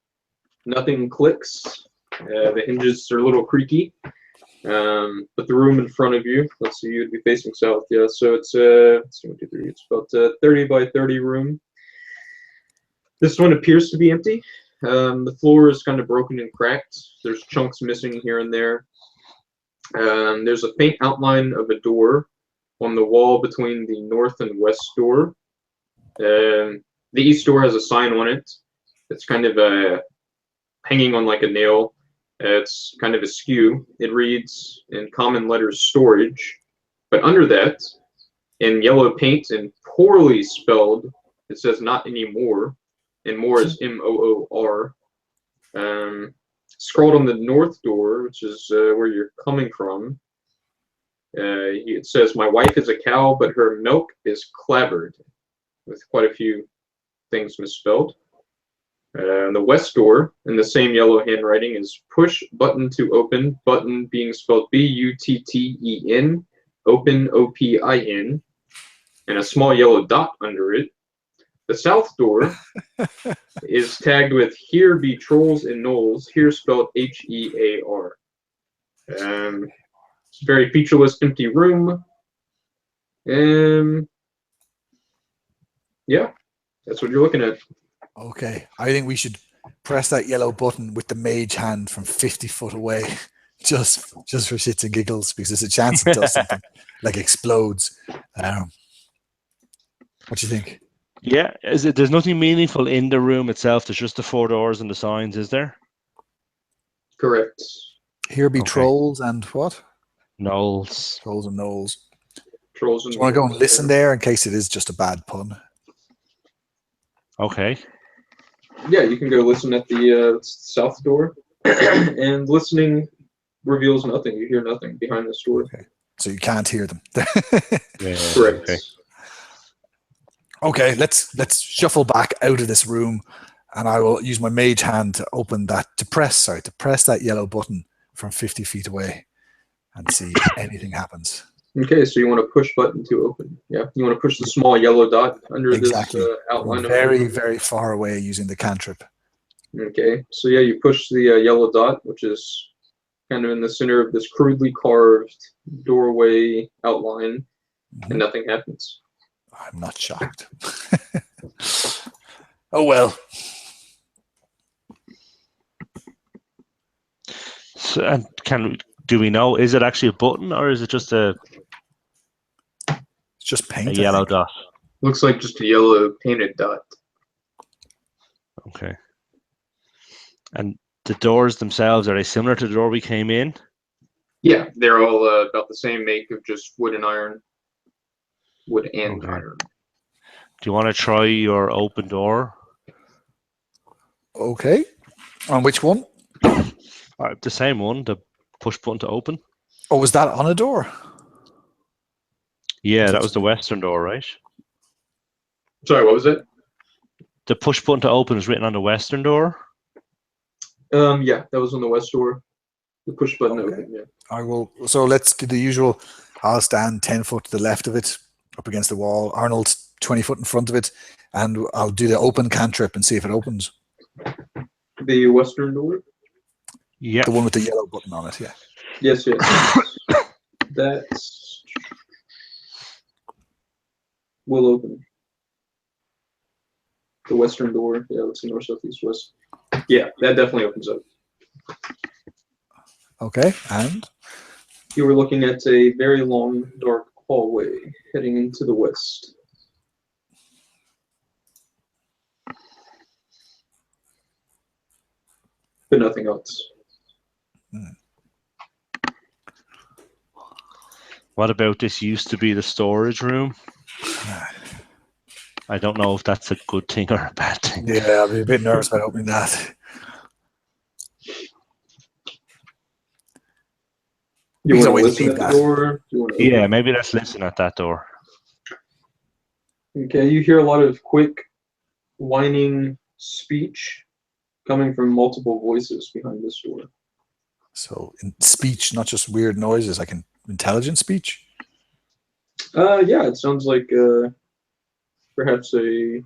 nothing clicks. The hinges are a little creaky. But the room in front of you, let's see, you'd be facing south, yeah. So it's let's see, 1, 2, 3, it's about a 30 by 30 room. This one appears to be empty. The floor is kind of broken and cracked. There's chunks missing here and there. There's a faint outline of a door on the wall between the north and west door. The east door has a sign on it. It's kind of hanging on like a nail. It's kind of askew. It reads in common letters storage, but under that, in yellow paint and poorly spelled, it says not anymore, and more is MOOR. Scrolled on the north door, which is where you're coming from, it says, "My wife is a cow, but her milk is clabbered," with quite a few things misspelled. The west door, in the same yellow handwriting, is "push button to open," button being spelled BUTTEN, open OPIN, and a small yellow dot under it. The south door is tagged with "Here be trolls and gnolls," here spelled HEAR. It's a very featureless, empty room. Yeah, that's what you're looking at. Okay, I think we should press that yellow button with the mage hand from 50 foot away, just for shits and giggles, because there's a chance it does something, like explodes. What do you think? Yeah, there's nothing meaningful in the room itself. There's just the 4 doors and the signs, is there? Correct. Here be Okay. trolls and what? Knolls. Trolls and gnolls. Trolls and Do you want to go and listen there in case it is just a bad pun? Okay. Yeah, you can go listen at the south door, and listening reveals nothing. You hear nothing behind this door. Okay. So you can't hear them. Yeah, Correct. okay. Okay, let's shuffle back out of this room, and I will use my mage hand to open that, to press that yellow button from 50 feet away and see if anything happens. Okay, so you want to push button to open. Yeah, you want to push the small yellow dot under Exactly. this outline. Very, very far away using the cantrip. Okay, so yeah, you push the yellow dot, which is kind of in the center of this crudely carved doorway outline, and nothing happens. I'm not shocked. Oh well. So, and do we know, is it actually a button or is it just a It's just paint. yellow dot? Looks like just a yellow painted dot. Okay. And the doors themselves, are they similar to the door we came in? Yeah, they're all about the same make of just wood and iron. Wood and Okay. iron. Do you want to try your open door? Okay. On which one? The same one, the push button to open. Oh, was that on a door? Yeah, that was the western door, right? Sorry, what was it? The push button to open is written on the western door. Yeah, that was on the west door. The push button Okay. open. Yeah. I will. So let's do the usual. I'll stand 10 foot to the left of it, up against the wall. Arnold's 20 foot in front of it, and I'll do the open cantrip and see if it opens. The western door. Yeah. The one with the yellow button on it. Yeah. Yes, yes. That's will open. The western door. Yeah, let's see, north, south, east, west. Yeah, that definitely opens up. Okay. And You were looking at a very long, dark hallway heading into the west. But nothing else. What about this used to be the storage room? I don't know if that's a good thing or a bad thing. yeah, I'll be a bit nervous about opening that. You He's want to always listen leave at the that. door? You want to Yeah, maybe let's listen at that door. Okay, you hear a lot of quick, whining speech coming from multiple voices behind this door. So in speech, not just weird noises, like intelligent speech. Yeah, it sounds like perhaps a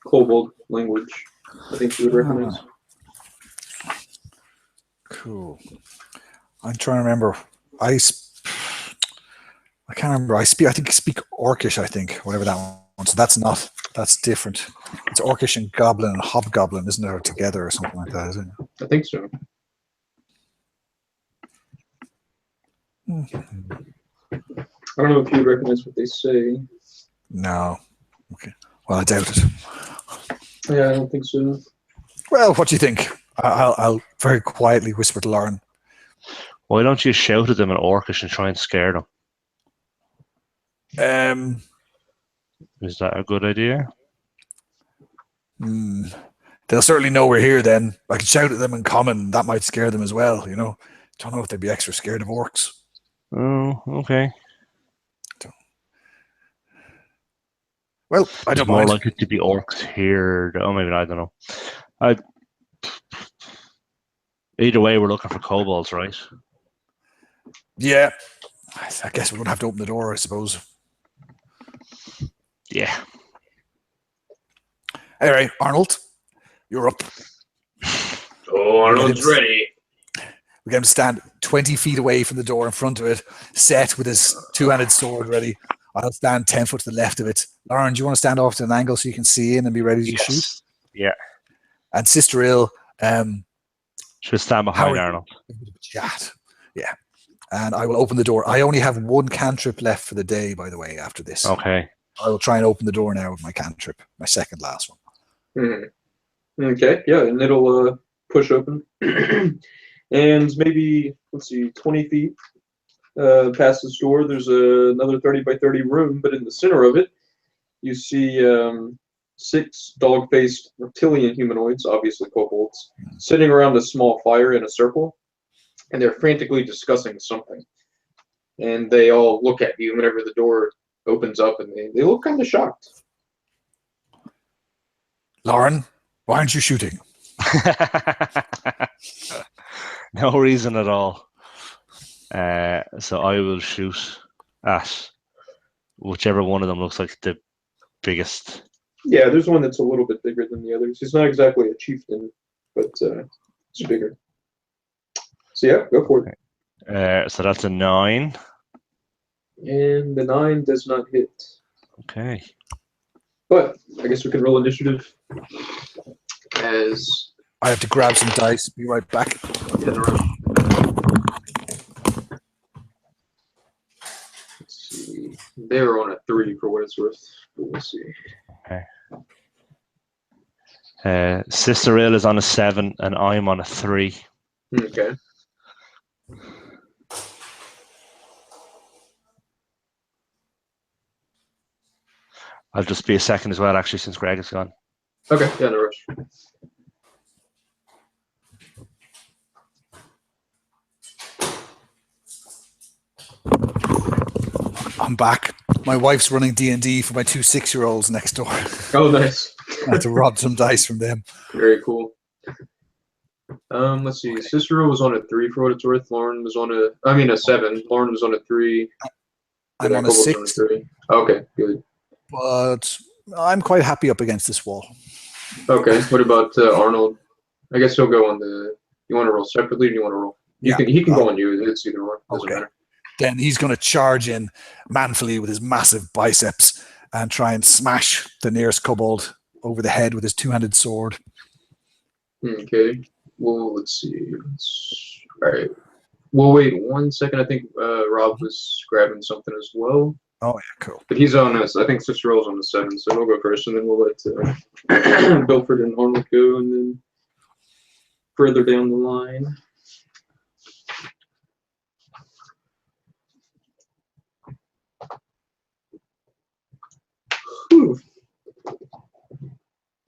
kobold language. I think you would recognize. Cool. I'm trying to remember. I can't remember. I think I speak Orcish. I think whatever that one. So that's different. It's Orcish and Goblin and Hobgoblin, isn't it, or together or something like that? Isn't it? I think so. I don't know if you recognize what they say. No. Okay. Well, I doubt it. Yeah, I don't think so. Well, what do you think? I'll very quietly whisper to Lauren. Why don't you shout at them in Orcish and try and scare them? Is that a good idea? They'll certainly know we're here then. I could shout at them in common. That might scare them as well, you know. Don't know if they'd be extra scared of orcs. Oh, okay. Well, I don't It's more mind. likely to be orcs here. Oh, maybe not, I don't know. Either way, we're looking for kobolds, right? Yeah. I guess we're going to have to open the door, I suppose. Yeah. Anyway, Arnold, you're up. Oh, Arnold's ready. We get him to stand 20 feet away from the door in front of it, set with his two-handed sword ready. I'll stand 10 foot to the left of it. Lauren, do you want to stand off to an angle so you can see in and be ready to shoot? Yeah. And Sister Ill, should stand behind Arnold. Chat. Yeah. And I will open the door. I only have one cantrip left for the day, by the way, after this. Okay. I will try and open the door now with my cantrip, my second last one. Okay, yeah, and it'll push open. And maybe, let's see, 20 feet past this door, there's another 30 by 30 room, but in the center of it, you see 6 dog-faced reptilian humanoids, obviously kobolds, sitting around a small fire in a circle, and they're frantically discussing something. And they all look at you whenever the door opens up, and they look kind of shocked. Lauren, why aren't you shooting? No reason at all. So I will shoot at whichever one of them looks like the biggest. Yeah, there's one that's a little bit bigger than the others. He's not exactly a chieftain, but it's bigger. So yeah, go for it. So that's a 9. And the 9 does not hit. Okay. But I guess we can roll initiative as I have to grab some dice. Be right back. Let's see. They're on a 3 for what it's worth. We'll see. Okay. Sister Ill is on a 7 and I'm on a 3. Okay. I'll just be a second as well, actually, since Greg is gone. Okay, yeah, no rush. I'm back. My wife's running D&D for my 2 6-year-olds next door. Oh, nice. I had to rob some dice from them. Very cool. Let's see. Cicero was on a 3 for what it's worth. Lauren was on a 7. Lauren was on a 3. I'm on a 6. Okay, good. But I'm quite happy up against this wall. Okay, what about Arnold? I guess he'll go on the. You want to roll separately, or do you want to roll? He can go on you. It's either one. Doesn't matter. Then he's going to charge in manfully with his massive biceps and try and smash the nearest kobold over the head with his 2-handed sword. Okay. Well, let's see. All right. We'll wait 1 second. I think Rob was grabbing something as well. Oh, yeah, cool. But he's on this. I think Cicero's on the 7, so we'll go first, and then we'll let Belford and Arnold go, and then further down the line. Whew.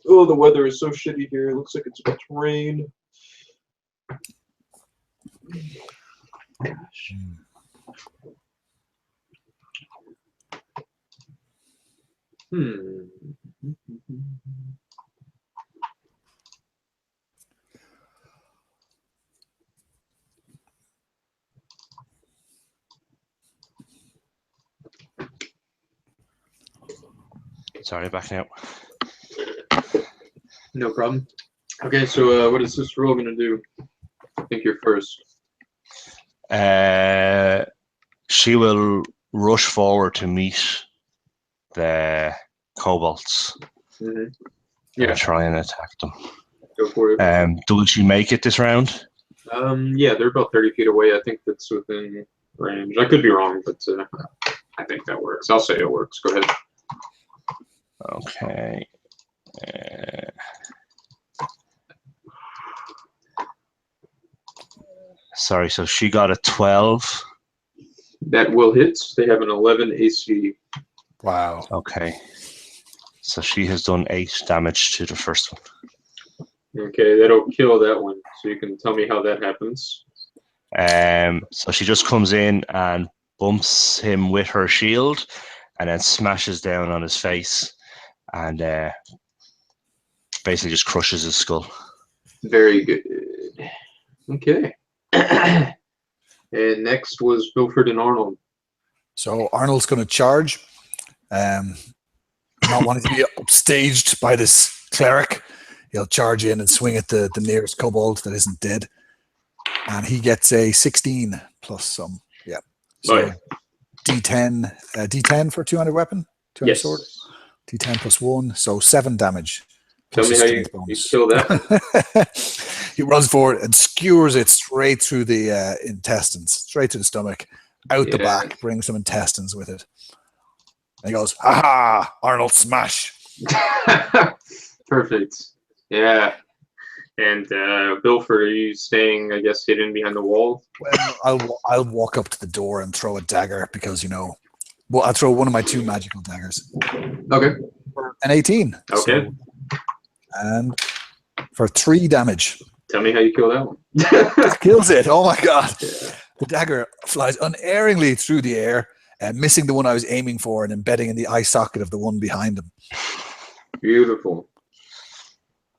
Oh, the weather is so shitty here. It looks like it's about to rain. Gosh. Sorry, back now. No problem. Okay, so what is this roll gonna do? I think you're first. She will rush forward to meet the kobolds Yeah, and try and attack them. go for it. Will she make it this round? Yeah, they're about 30 feet away. I think that's within range. I could be wrong, but I think that works. I'll say it works. Go ahead. Okay. Sorry, so she got a 12. That will hit. They have an 11 AC. Wow. Okay. So she has done 8 damage to the first one. Okay, that'll kill that one. So you can tell me how that happens. So she just comes in and bumps him with her shield and then smashes down on his face and basically just crushes his skull. Very good. Okay. And next was Bilford and Arnold. So Arnold's going to charge, not wanting to be upstaged by this cleric. He'll charge in and swing at the nearest kobold that isn't dead. And he gets a 16 plus some. Yeah. So Oh, yeah. D10 for 200 weapon? 200 Yes. sword? D10 plus 1, so 7 damage. Tell me how you kill that. He runs forward and skewers it straight through the intestines, straight to the stomach, out the back, brings some intestines with it. And he goes, "Ha ha, Arnold smash." Perfect. Yeah. And Bilford, are you staying, I guess, hidden behind the wall? Well, I'll walk up to the door and throw a dagger because, well, I'll throw one of my 2 magical daggers. Okay. For an 18. Okay. So, and for 3 damage. Tell me how you kill that one. Kills it. Oh my god. Yeah. The dagger flies unerringly through the air, missing the one I was aiming for and embedding in the eye socket of the one behind him. Beautiful.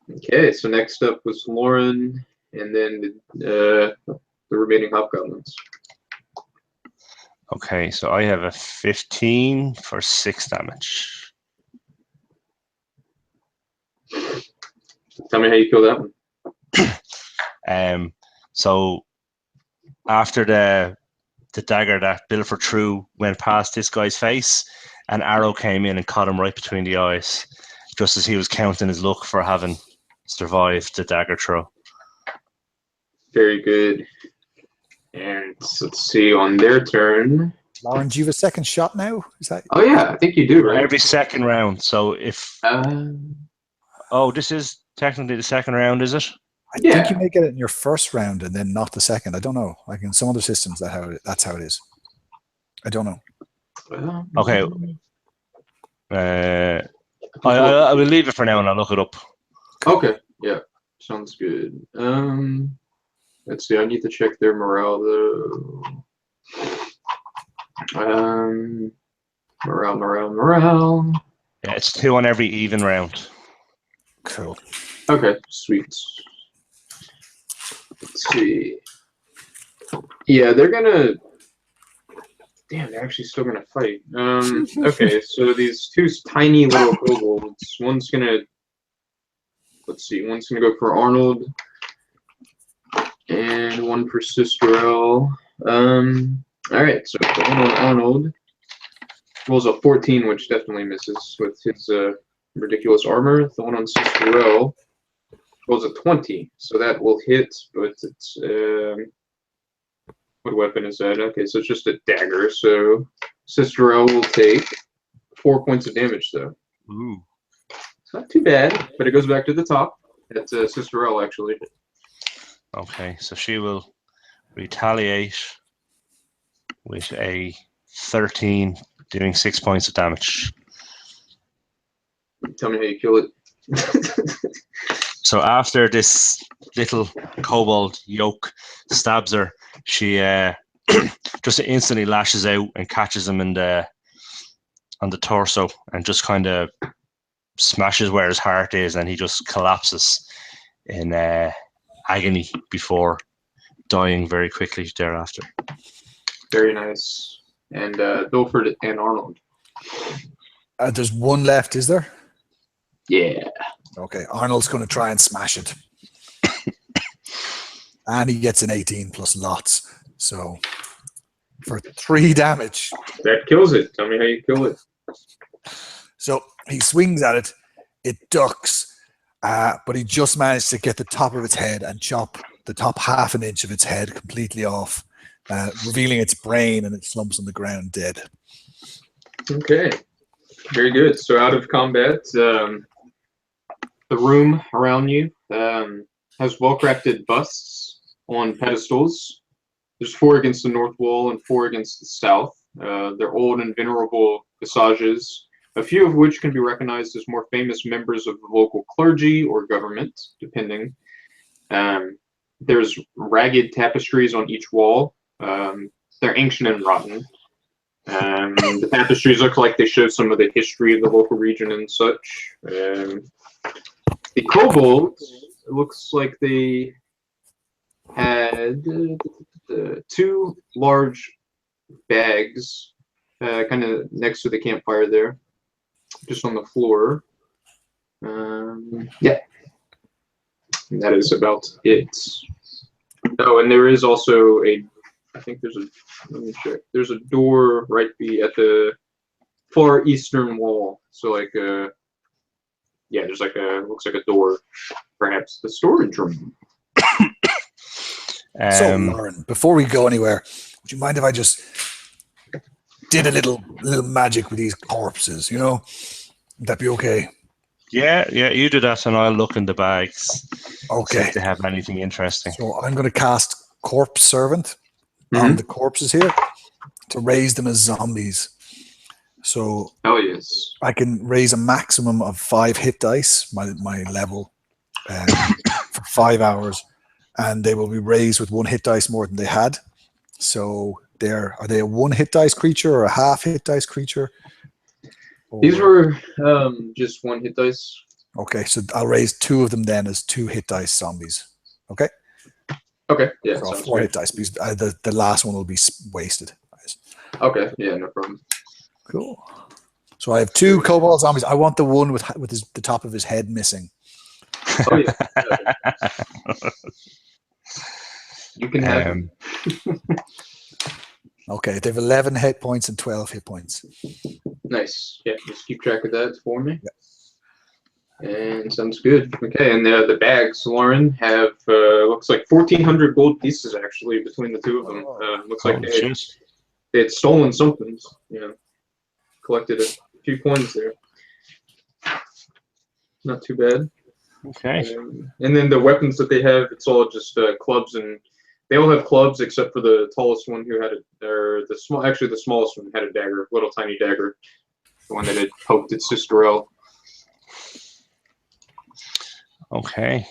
Okay, so next up was Lauren, and then the remaining hobgoblins. Okay, so I have a 15 for 6 damage. Tell me how you kill that one. So after the dagger that Bilford threw went past this guy's face, an arrow came in and caught him right between the eyes, just as he was counting his luck for having survived the dagger throw. Very good. And let's see, on their turn. Lauren, do you have a second shot now? Is that? Oh yeah, I think you do, right? Every second round. So if this is technically the second round, is it? I think you may get it in your first round and then not the second. I don't know. Like in some other systems, that's how it is. I don't know. Okay. I will leave it for now and I'll look it up. Okay. Yeah. Sounds good. Let's see. I need to check their morale though. Morale. Yeah, it's 2 on every even round. Cool. Okay. Sweet. Let's see. Yeah, they're gonna. Damn, they're actually still gonna fight. Okay, so these 2 tiny little kobolds. One's gonna. Let's see. One's gonna go for Arnold, and one for Sisterel. All right. So the one on Arnold rolls a 14, which definitely misses with his ridiculous armor. The one on Sisterel rolls a 20, so that will hit, but it's what weapon is that? Okay, so it's just a dagger. So Sisterel will take 4 points of damage, though. Ooh. It's not too bad, but it goes back to the top. That's Sisterel, actually. Okay, so she will retaliate with a 13, doing 6 points of damage. Tell me how you kill it. So after this little kobold yoke stabs her, she just instantly lashes out and catches him on the torso and just kind of smashes where his heart is, and he just collapses in agony before dying very quickly thereafter. Very nice. And Bilford and Arnold. There's one left, is there? Yeah. Okay, Arnold's going to try and smash it. And he gets an 18 plus lots. So for 3 damage. That kills it. Tell me how you kill it. So he swings at it. It ducks. But he just managed to get the top of its head and chop the top half an inch of its head completely off, revealing its brain, and it slumps on the ground dead. Okay. Very good. So out of combat, the room around you has well-crafted busts on pedestals. There's 4 against the north wall and 4 against the south. They're old and venerable visages, a few of which can be recognized as more famous members of the local clergy or government, depending. There's ragged tapestries on each wall. They're ancient and rotten. The tapestries look like they show some of the history of the local region and such. The kobolds, it looks like they had 2 large bags kind of next to the campfire there, just on the floor. Yeah. And that is about it. Oh, and there is also I think there's let me check. There's a door right at the far eastern wall. So like yeah, there's like looks like a door, perhaps the storage room. So Lauren, before we go anywhere, would you mind if I just did a little magic with these corpses, you know? Would that be okay? Yeah, you do that, and I'll look in the bags. Okay. See if they have anything interesting. So I'm going to cast Corpse Servant on the corpses here to raise them as zombies. So yes, I can raise a maximum of 5 hit dice, my level, for 5 hours, and they will be raised with 1 hit dice more than they had. So are they a 1 hit dice creature or a half hit dice creature? These were just 1 hit dice. Okay, so I'll raise 2 of them then as 2 hit dice zombies. Okay. Okay. Yeah. So 4 hit dice because the last one will be wasted. Okay. Yeah. No problem. Cool. So I have 2 kobold zombies. I want the one with the top of his head missing. Oh yeah. You can have him. Okay, they have 11 hit points and 12 hit points. Nice. Yeah, just keep track of that for me. Yeah. And sounds good. Okay, and the bags, Lauren, have looks like 1,400 gold pieces actually between the 2 of them. Looks like they had stolen something. Collected a few coins there. Not too bad. Okay. And then the weapons that they have, it's all just clubs, and they all have clubs except for the tallest one who had the smallest one had a dagger, little tiny dagger, the one that had poked at Sister L. Okay.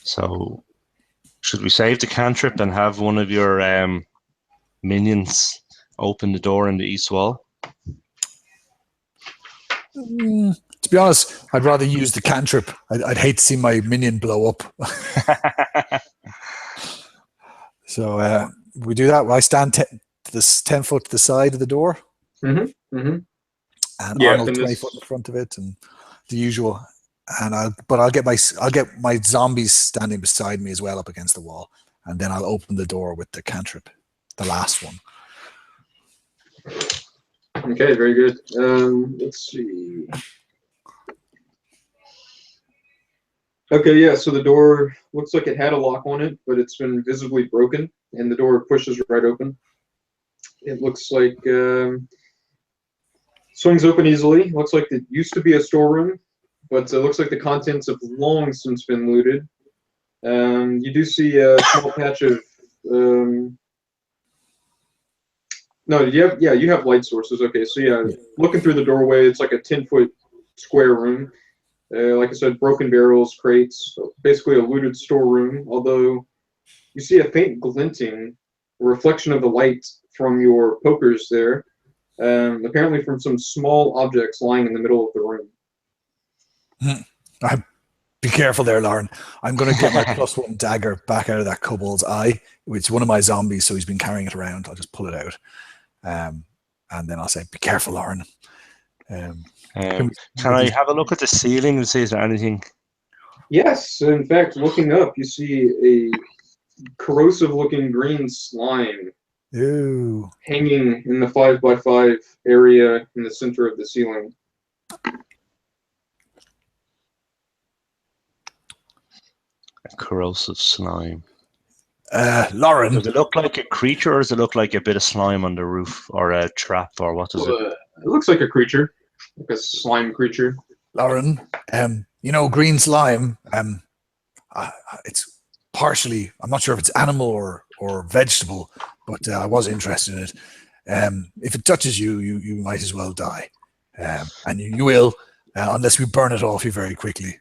So should we save the cantrip and have one of your minions open the door in the east wall? To be honest, I'd rather use the cantrip. I'd hate to see my minion blow up. So we do that. I stand 10 foot to the side of the door. Mm-hmm. Mm-hmm. And Arnold 20 foot in front of it, and the usual. And I'll get my zombies standing beside me as well up against the wall, and then I'll open the door with the cantrip, the last one. Okay, very good. Let's see. Okay, yeah, so the door looks like it had a lock on it, but it's been visibly broken, and the door pushes right open. It looks like swings open easily. Looks like it used to be a storeroom, but it looks like the contents have long since been looted. You do see a small patch of no, you have light sources. Okay, so yeah, looking through the doorway, it's like a 10-foot square room. Like I said, broken barrels, crates, basically a looted storeroom, although you see a faint glinting, a reflection of the light from your pokers there, apparently from some small objects lying in the middle of the room. Be careful there, Lauren. I'm going to get my +1 dagger back out of that kobold's eye. It's one of my zombies, so he's been carrying it around. I'll just pull it out. and then I'll say, "Be careful, Lauren." Can Can I have a look at the ceiling and see is there anything? Yes, in fact, looking up, you see a corrosive-looking green slime Ooh. hanging in the 5x5 area in the center of the ceiling. A corrosive slime. Lauren. Does it look like a creature, or does it look like a bit of slime on the roof, or a trap, or what does it? It looks like a creature, like a slime creature. Lauren, green slime. It's partially. I'm not sure if it's animal or vegetable, but I was interested in it. If it touches you, you might as well die, and you will, unless we burn it off you very quickly.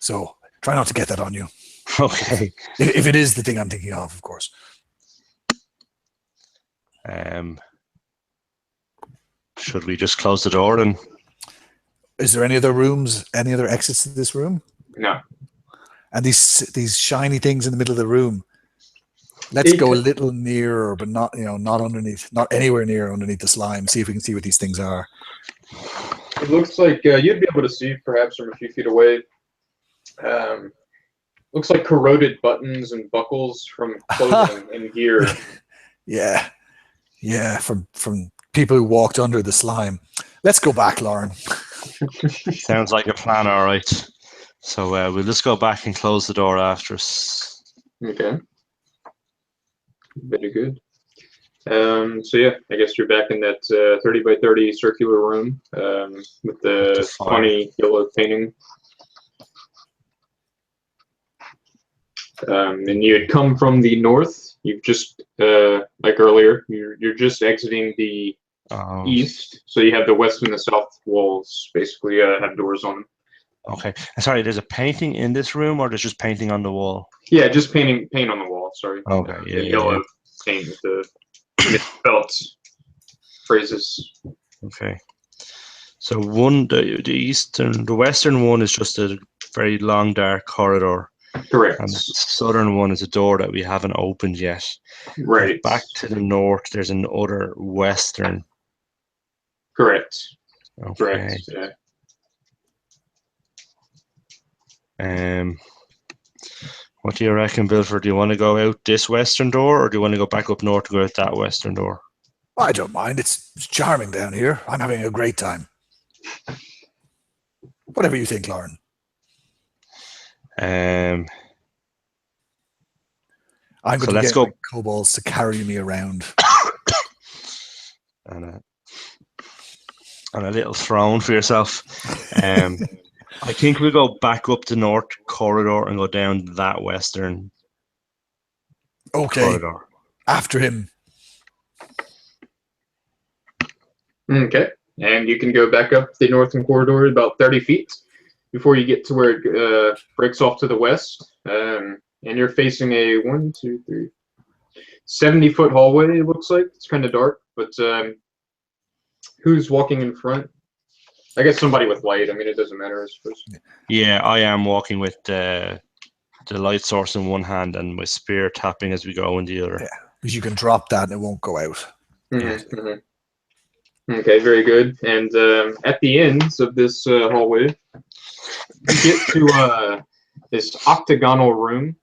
So try not to get that on you. Okay. If it is the thing I'm thinking of course. Should we just close the door and? Is there any other rooms, any other exits to this room? No. And these shiny things in the middle of the room. Let's go a little nearer, but not not underneath, not anywhere near underneath the slime. See if we can see what these things are. It looks like you'd be able to see perhaps from a few feet away. Looks like corroded buttons and buckles from clothing and gear. Yeah, from people who walked under the slime. Let's go back, Lauren. Sounds like a plan, all right. So we'll just go back and close the door after us. Okay. Very good. So yeah, I guess you're back in that 30 by 30 circular room with the funny yellow painting. And you had come from the north. You've just, like earlier, you're just exiting the east. So you have the west and the south walls basically have doors on them. Okay. Sorry, there's a painting in this room, or there's just painting on the wall? Yeah, just paint on the wall. Sorry. Okay. The yellow paint with the misspelt phrases. Okay. So the western one is just a very long, dark corridor. Correct. And the southern one is a door that we haven't opened yet. Right. And back to the north, there's an other western. Correct. Okay. Correct. Yeah. What do you reckon, Bilford? Do you want to go out this western door, or do you want to go back up north and go out that western door? I don't mind. It's charming down here. I'm having a great time. Whatever you think, Lauren. Um. I'm going So to let's get go. my kobolds to carry me around. And a little throne for yourself. I think we'll go back up the north corridor and go down that western corridor. After him. Okay. And you can go back up the northern corridor about 30 feet before you get to where it breaks off to the west. And you're facing a 70-foot hallway, it looks like. It's kind of dark, but who's walking in front? I guess somebody with light. I mean, it doesn't matter, I suppose. Yeah, I am walking with the light source in one hand and my spear tapping as we go in the other. Yeah, because you can drop that and it won't go out. Mm-hmm, mm-hmm. Okay, very good. And at the ends of this hallway, you get to this octagonal room.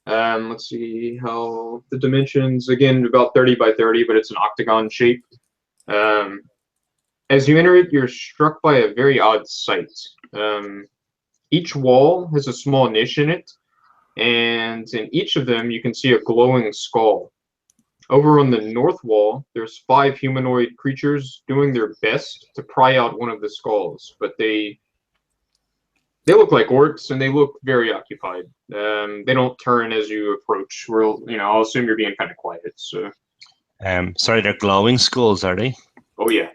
Let's see how the dimensions, again, about 30 by 30, but it's an octagon shape. As you enter it, you're struck by a very odd sight. Each wall has a small niche in it, and in each of them, you can see a glowing skull. Over on the north wall, there's 5 humanoid creatures doing their best to pry out one of the skulls, but they look like orcs, and they look very occupied. They don't turn as you approach. I'll assume you're being kind of quiet. So. Sorry, they're glowing skulls, are they? Oh yeah.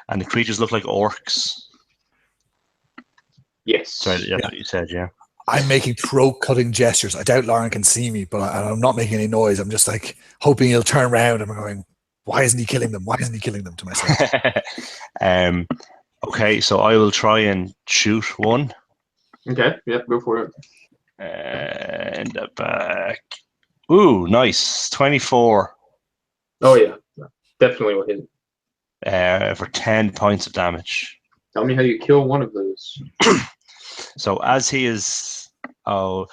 And the creatures look like orcs. Yes. Sorry, that's what you said, yeah. I'm making throat-cutting gestures. I doubt Lauren can see me, but I'm not making any noise. I'm just like hoping he'll turn around and I'm going, why isn't he killing them? Why isn't he killing them, to myself? Okay, so I will try and shoot one. Okay, yeah, go for it. In the back. Ooh, nice. 24 Oh yeah, definitely will hit. for 10 points of damage. Tell me how you kill one of those. So as he is, so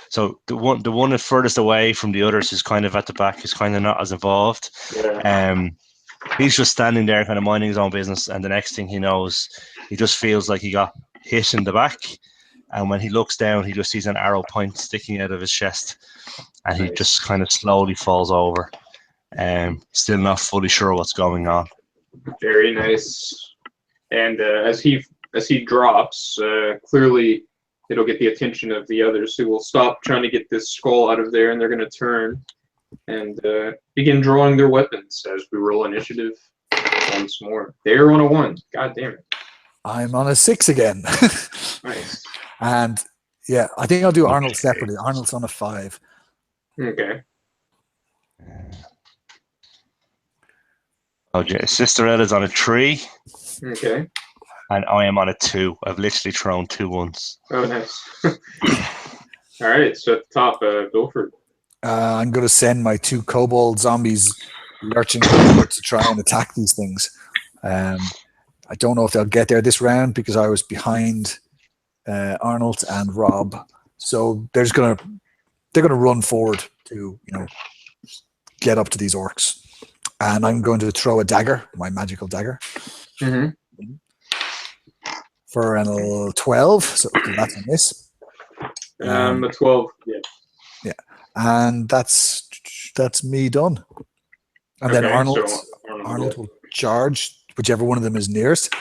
the one furthest away from the others is kind of at the back. Is kind of not as involved. Yeah. He's just standing there, kind of minding his own business, and the next thing he knows, he just feels like he got hit in the back. And when he looks down, he just sees an arrow point sticking out of his chest, and he just kind of slowly falls over. Still not fully sure what's going on. Very nice. And as he drops, clearly it'll get the attention of the others, who will stop trying to get this skull out of there, and they're going to turn and begin drawing their weapons as we roll initiative once more. They're on a 1. God damn it. I'm on a 6 again. Nice. And yeah, I think I'll do Arnold separately. Arnold's on a 5. Okay. Oh, Sister Ella's on a 3. Okay. And I am on a 2. I've literally thrown 2 ones. Oh, nice. All right. So at the top, Bilford. I'm going to send my 2 kobold zombies lurching forward to try and attack these things. I don't know if they'll get there this round because I was behind Arnold and Rob. So they're going to run forward to get up to these orcs. And I'm going to throw a dagger, my magical dagger, for an 12. So that's a miss. A 12. Yeah. Yeah, and that's me done. And then Arnold will charge whichever one of them is nearest,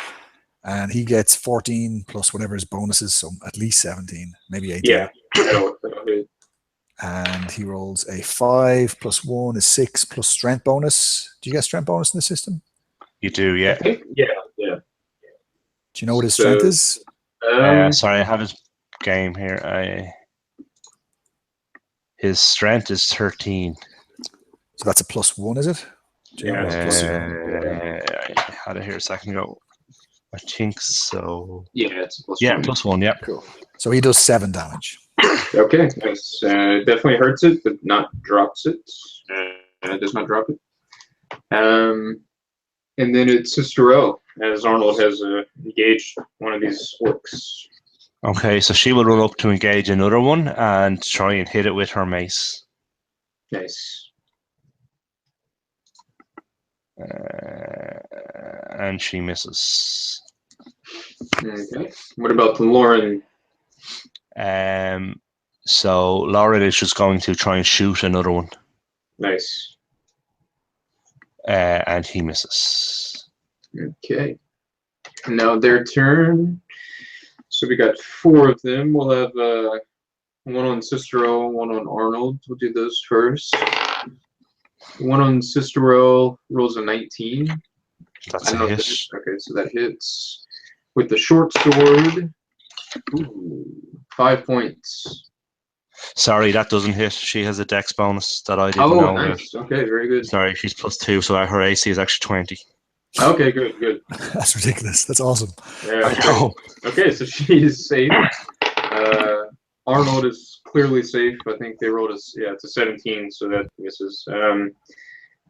and he gets 14 plus whatever his bonus is, so at least 17, maybe 18. Yeah. That'll hit. And he rolls a 5 plus 1 is 6 plus strength bonus. Do you get strength bonus in the system? You do, yeah. Yeah. Do you know what his strength is? Sorry, I have his game here. His strength is 13. So that's a plus 1, is it? Yeah. I had it here a second ago. I think so. Yeah, it's a plus 1. Plus 1, yeah. Cool. So he does 7 damage. Okay, nice. Definitely hurts it, but not drops it. Does not drop it. And then it's Sister L, as Arnold has engaged one of these orcs. Okay, so she will run up to engage another one and try and hit it with her mace. Nice. And she misses. Okay. What about Lauren? So Lauren is just going to try and shoot another one. Nice. And he misses. Okay. Now their turn. So we got 4 of them. We'll have one on Sister O, one on Arnold. We'll do those first. One on Sister O rolls a 19. That's a hit. Okay, so that hits. With the short sword, 5 points. Sorry, that doesn't hit. She has a dex bonus that I didn't know. Nice. Okay, very good. Sorry, she's +2, so her AC is actually 20. Okay, good. That's ridiculous. That's awesome. Yeah, I know. Okay, so she is safe. Arnold is clearly safe. I think they rolled it's a 17, so that misses.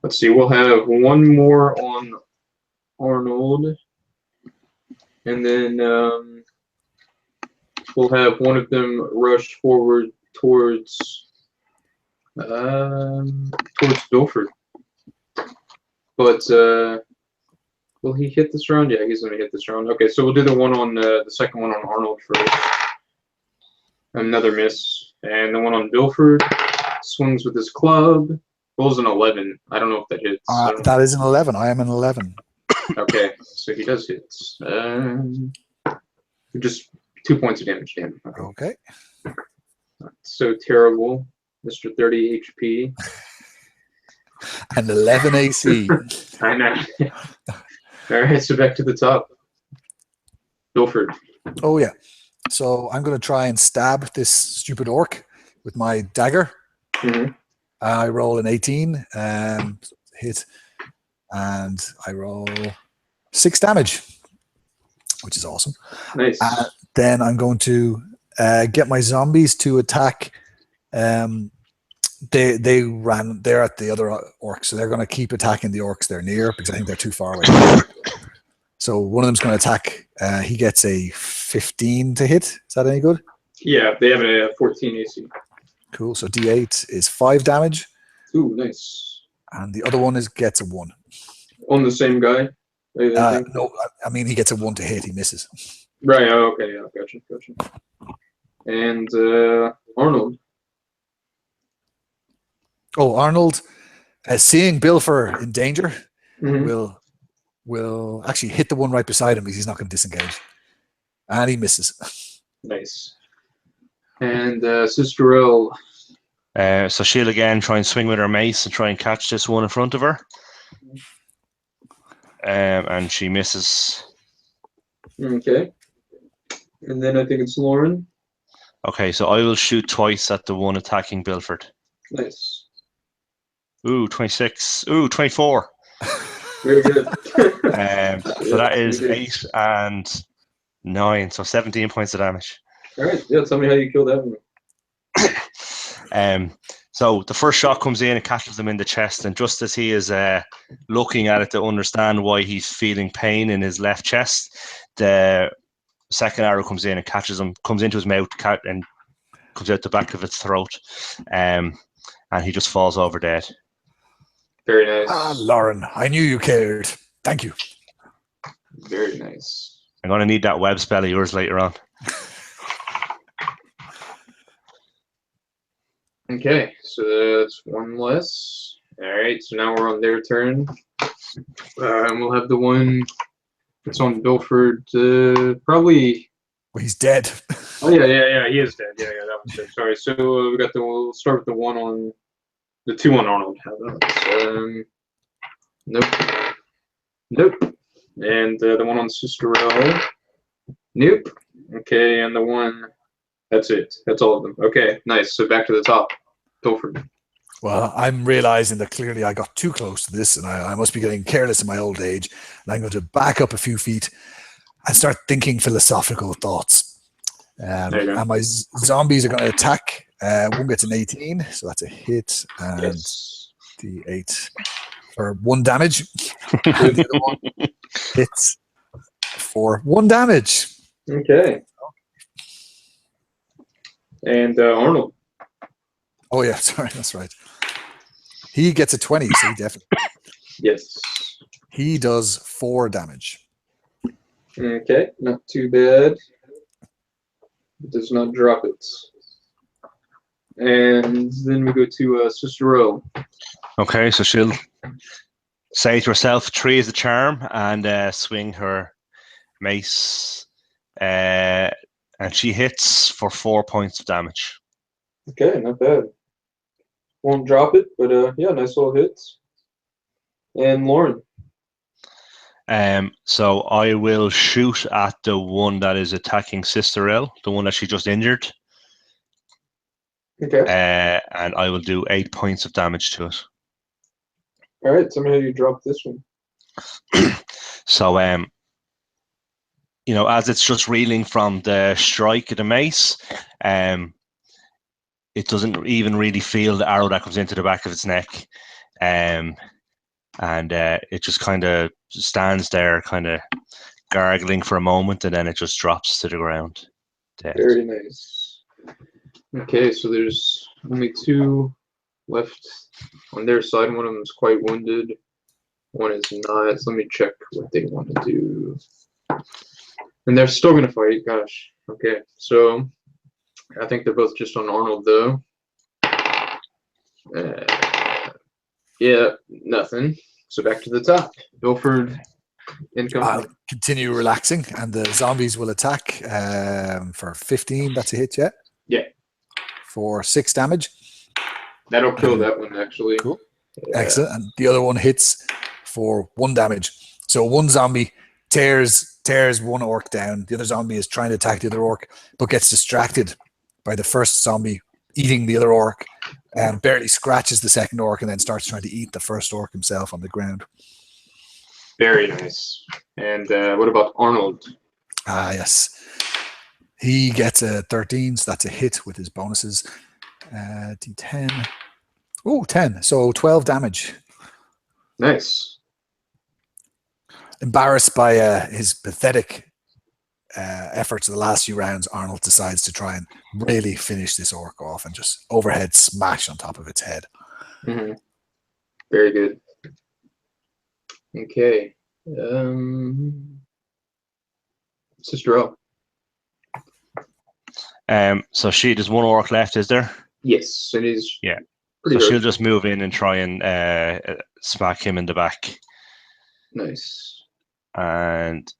Let's see, we'll have one more on Arnold. And then we'll have one of them rush forward towards Bilford. But will he hit this round? Yeah, he's going to hit this round. Okay, so we'll do the one on the second one on Arnold first. Another miss. And the one on Bilford swings with his club. Rolls an 11. I don't know if that hits. That is an 11. I am an 11. Okay, so he does hit. Just 2 points of damage to him. Okay. Not so terrible, Mr. 30 HP. And 11 AC. I know. All right, so back to the top. Bilford. Oh, yeah. So I'm going to try and stab this stupid orc with my dagger. I roll an 18, hit, and I roll 6 damage, which is awesome. Nice. Then I'm going to get my zombies to attack they ran. They're at the other orcs, so they're going to keep attacking the orcs they're near because I think they're too far away. So one of them's going to attack. He gets a 15 to hit. Is that any good? Yeah, they have a 14 AC. Cool. So D8 is 5 damage, Ooh, nice. and the other one gets a 1. On the same guy? I think. No, I mean he gets a 1 to hit. He misses. Right, oh, okay, yeah, gotcha. And Arnold. Oh, Arnold, seeing Bilfer in danger, Mhm. will actually hit the one right beside him because he's not going to disengage, and he misses. Nice. And Sister L. So she'll again try and swing with her mace and try and catch this one in front of her. And she misses. Okay. And then I think it's Lauren. Okay, so I will shoot twice at the one attacking Bilford. Nice. Ooh, 26. Ooh, 24. Very good. So that is 8 and 9, so 17 points of damage. All right, yeah, tell me how you killed that one. So the first shot comes in and catches him in the chest, and just as he is looking at it to understand why he's feeling pain in his left chest, the second arrow comes in and catches him, comes into his mouth and comes out the back of its throat, and he just falls over dead. Very nice. Ah, Lauren, I knew you cared. Thank you. Very nice. I'm going to need that web spell of yours later on. Okay, so that's one less. All right, so now we're on their turn. And we'll have the one that's on Bilford. Probably. Well, he's dead. Oh yeah, he is dead. Yeah, that one's dead. Sorry. So we'll start with the one on the 2 on Arnold. Nope. And the one on Sister L. Nope. Okay, and the one. That's it. That's all of them. Okay, nice. So back to the top. Bilford. Well, I'm realizing that clearly I got too close to this, and I must be getting careless in my old age. And I'm going to back up a few feet and start thinking philosophical thoughts. And my zombies are going to attack. One gets an 18, so that's a hit, and Yes. the 8 for 1 damage. And the other one hits for 1 damage. Okay. And Arnold. Oh yeah, sorry, that's right. He gets a 20, so he definitely. Yes. He does 4 damage. Okay, not too bad. It does not drop it. And then we go to Sister O. Okay, so she'll say to herself, 3 is the charm, and swing her mace. And she hits for 4 points of damage. Okay, not bad. Won't drop it, but yeah, nice little hits. And Lauren. So I will shoot at the one that is attacking Sister L, the one that she just injured. Okay. And I will do 8 points of damage to it. All right, tell me how you drop this one. So, as it's just reeling from the strike of the mace, it doesn't even really feel the arrow that comes into the back of its neck. And it just kind of stands there, kind of gargling for a moment, and then it just drops to the ground. Dead. Very nice. Okay, so there's only 2 left on their side. One of them is quite wounded. One is not. So let me check what they want to do. And they're still going to fight. Gosh. Okay, so I think they're both just on Arnold, though. Yeah, nothing. So back to the top. Bilford, income. I'll continue relaxing, and the zombies will attack for 15. That's a hit, yeah? Yeah. For 6 damage. That'll kill that one, actually. Cool. Yeah. Excellent. And the other one hits for 1 damage. So one zombie tears one orc down. The other zombie is trying to attack the other orc, but gets distracted by the first zombie eating the other orc, and barely scratches the second orc, and then starts trying to eat the first orc himself on the ground. Very nice. And what about Arnold? Yes. He gets a 13, so that's a hit with his bonuses. D10 Oh, 10. So 12 damage. Nice. Embarrassed by his pathetic efforts of the last few rounds, Arnold decides to try and really finish this orc off and just overhead smash on top of its head. Mm-hmm. Very good. Okay. Sister O. So there's one orc left, is there? Yes, it is. Yeah. Pretty So she'll hurt. just move in and try and smack him in the back. Nice. And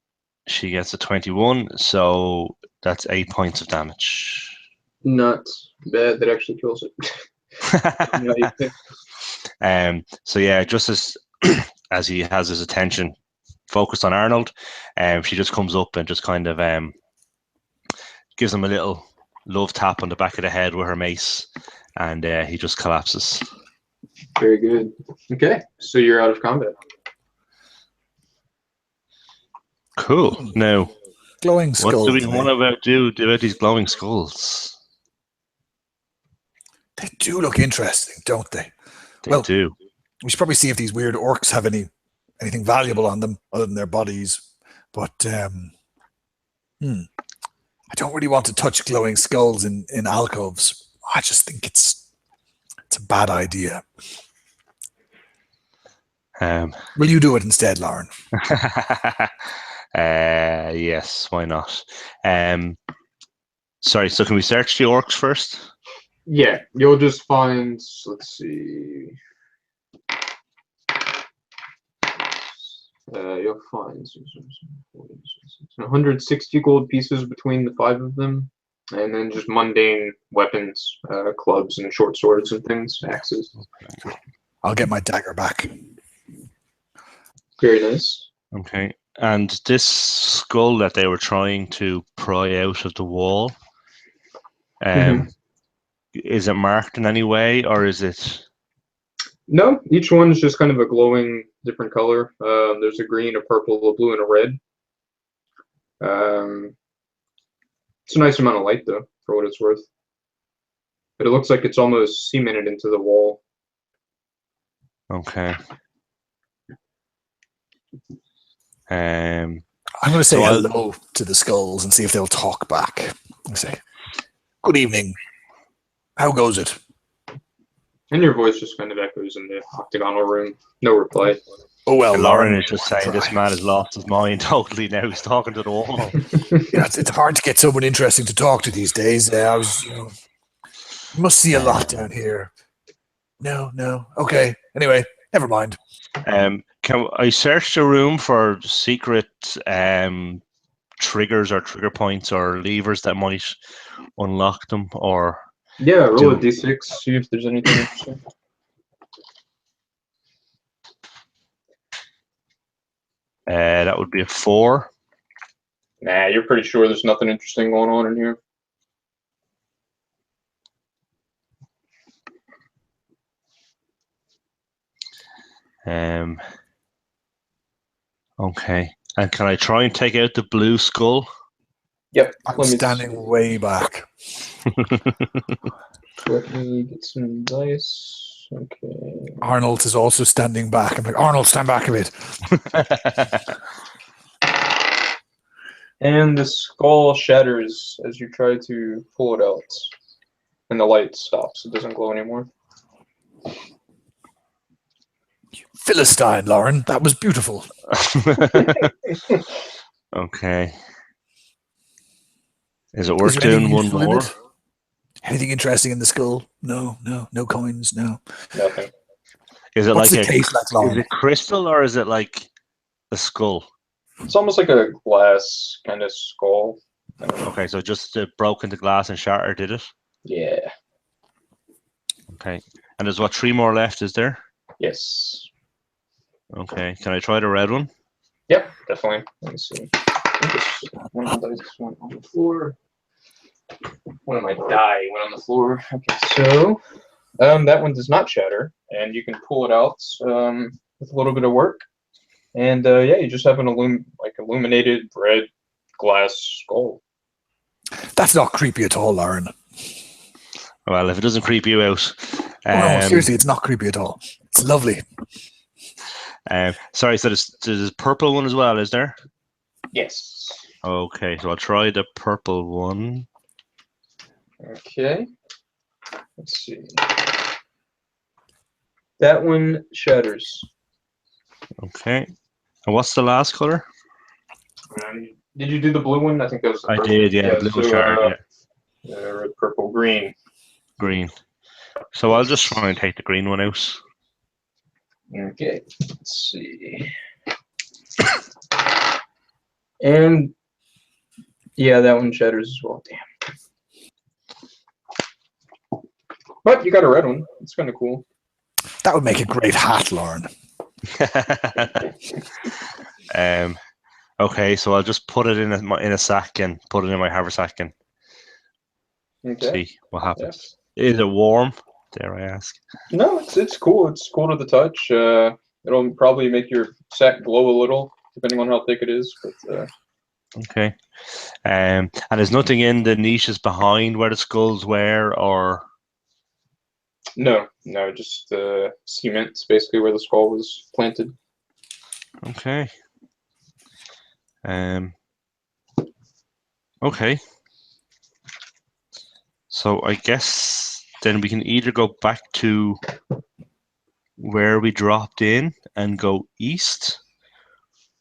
she gets a 21, so that's 8 points of damage. Not bad. That actually kills it. Yeah, you think. So yeah, just as as he has his attention focused on Arnold, she just comes up and just kind of gives him a little love tap on the back of the head with her mace, and he just collapses. Very good. Okay, so you're out of combat. Cool. Now, Glowing skulls. what do we want about do about these glowing skulls? They do look interesting, don't they? They do. We should probably see if these weird orcs have anything valuable on them other than their bodies. But I don't really want to touch glowing skulls in alcoves. I just think it's a bad idea. Will you do it instead, Lauren? Yes, why not? Sorry, so can we search the orcs first? Yeah, you'll just find, let's see. You'll find 160 gold pieces between the 5 of them, and then just mundane weapons, clubs and short swords and things, axes. I'll get my dagger back. Very nice. Okay. And this skull that they were trying to pry out of the wall, is it marked in any way, or is it? No, each one is just kind of a glowing different color. There's a green, a purple, a blue, and a red. It's a nice amount of light, though, for what it's worth. But it looks like it's almost cemented into the wall. Okay. I'm going to say hello to the skulls and see if they'll talk back. I say, "Good evening. How goes it?" And your voice just kind of echoes in the octagonal room. No reply. Oh well, Lauren is just saying this man has lost his mind totally now. He's talking to the wall. Yeah, it's hard to get someone interesting to talk to these days. You must see a lot down here. No. Okay. Anyway, never mind. Can I search the room for secret triggers or trigger points or levers that might unlock them? Or yeah, roll a d6, see if there's anything interesting. That would be a 4. Nah, you're pretty sure there's nothing interesting going on in here. Okay. And can I try and take out the blue skull? Yep. I'm standing way back. Let me get some dice. Okay. Arnold is also standing back. I'm like, Arnold, stand back a bit. And the skull shatters as you try to pull it out. And the light stops. It doesn't glow anymore. Philistine, Lauren. That was beautiful. Okay. Is it worth doing one more? Anything interesting in the skull? No coins, no. Nothing. Is it What's like it taste like, Lauren? Is it crystal or is it like a skull? It's almost like a glass kind of skull. Okay, so just broke into glass and shattered, did it? Yeah. Okay. And there's 3 more left, is there? Yes. Okay. Can I try the red one? Yep, definitely. Let me see. I think one of the dice went on the floor. One of my die went on the floor. Okay, so that one does not shatter, and you can pull it out with a little bit of work. And yeah, you just have an illuminated red glass skull. That's not creepy at all, Lauren. Well, if it doesn't creep you out, Oh no, Um, seriously, it's not creepy at all. It's lovely. Sorry, so there's a purple one as well, is there? Yes. Okay, so I'll try the purple one. Okay. Let's see. That one shatters. Okay. And what's the last color? Did you do the blue one? I think that was the I first did, one. yeah. Blue So, shattered, yeah. red, purple, green. Green. So I'll just try and take the green one out. Okay. Let's see. And yeah, that one shatters as well. Damn. But you got a red one. It's kind of cool. That would make a great hat, Lauren. Okay, so I'll just put it in a sack and put it in my haversack and Okay. see what happens. Is it warm? Dare I ask? No, it's cool. It's cool to the touch. It'll probably make your sack glow a little, depending on how thick it is. But Okay. And there's nothing in the niches behind where the skulls were, or no, just cement's basically where the skull was planted. okay. Okay. So I guess then we can either go back to where we dropped in and go east,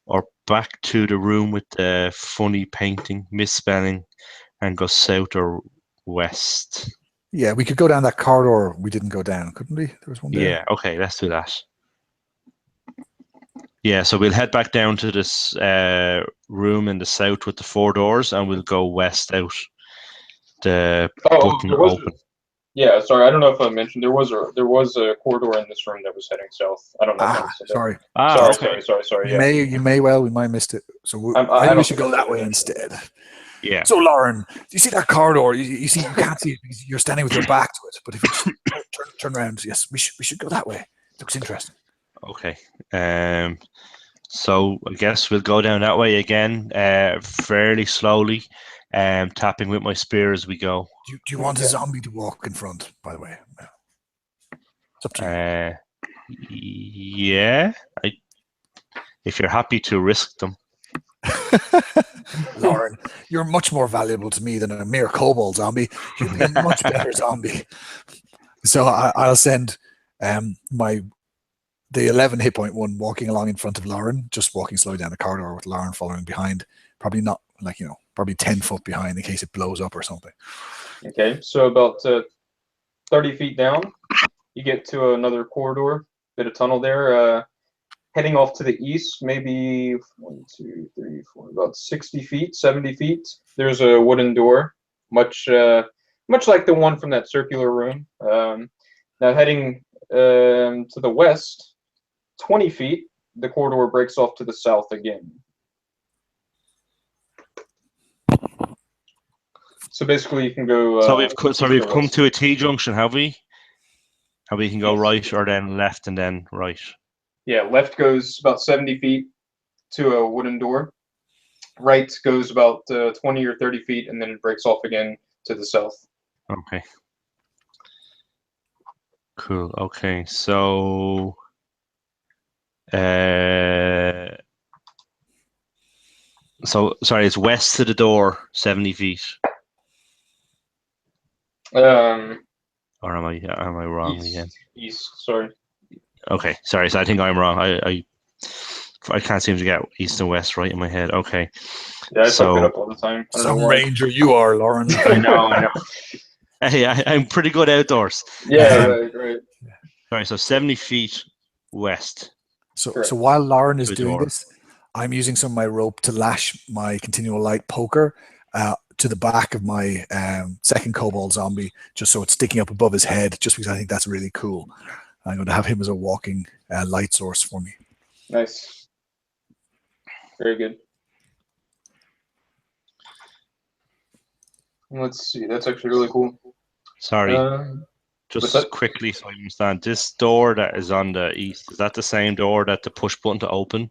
or back to the room with the funny painting, misspelling, and go south or west. Yeah, we could go down that corridor we didn't go down, couldn't we? There was one there. Yeah, okay, let's do that. Yeah, so we'll head back down to this room in the south with the 4 doors, and we'll go west out the button open. Yeah, sorry, I don't know if I mentioned there was a corridor in this room that was heading south. I don't know. If I said that. Sorry. Sorry. You may well. We might have missed it. So I maybe we don't should think go I that said way it. instead. Yeah. So Lauren, do you see that corridor? You see, you can't see it because you're standing with your back to it. But if you just turn around, yes, we should go that way. It looks interesting. Okay. So I guess we'll go down that way again, fairly slowly, tapping with my spear as we go. Do you want a zombie to walk in front? By the way, it's up to you. Yeah. If you're happy to risk them. Lauren, you're much more valuable to me than a mere kobold zombie. You'd be a much better zombie. So I'll send the 11 hit point one walking along in front of Lauren, just walking slowly down the corridor with Lauren following behind. Probably not probably 10 foot behind in case it blows up or something. Okay, so about 30 feet down, you get to another corridor, bit of tunnel there. Heading off to the east, maybe 1, 2, 3, 4, about 60 feet, 70 feet. There's a wooden door, much like the one from that circular room. Now heading to the west, 20 feet, the corridor breaks off to the south again. So basically, you can go. So we've come to a T junction, have we? And we can go right or then left and then right. Yeah, left goes about 70 feet to a wooden door. Right goes about 20 or 30 feet, and then it breaks off again to the south. Okay. Cool. Okay, so sorry, it's west to the door, 70 feet. Or am I wrong again? East, sorry. Okay, sorry. So I think I'm wrong. I can't seem to get east and west right in my head. Okay. Yeah, I fuck it up all the time. Some ranger you are, Lauren. I know. Hey, I'm pretty good outdoors. Yeah, right. Sorry, so 70 feet west. So while Lauren is doing this, I'm using some of my rope to lash my continual light poker to the back of my second kobold zombie, just so it's sticking up above his head, just because I think that's really cool. I'm going to have him as a walking light source for me. Nice. Very good. Let's see. That's actually really cool. Sorry. Just quickly, so I understand. This door that is on the east, is that the same door that the push button to open?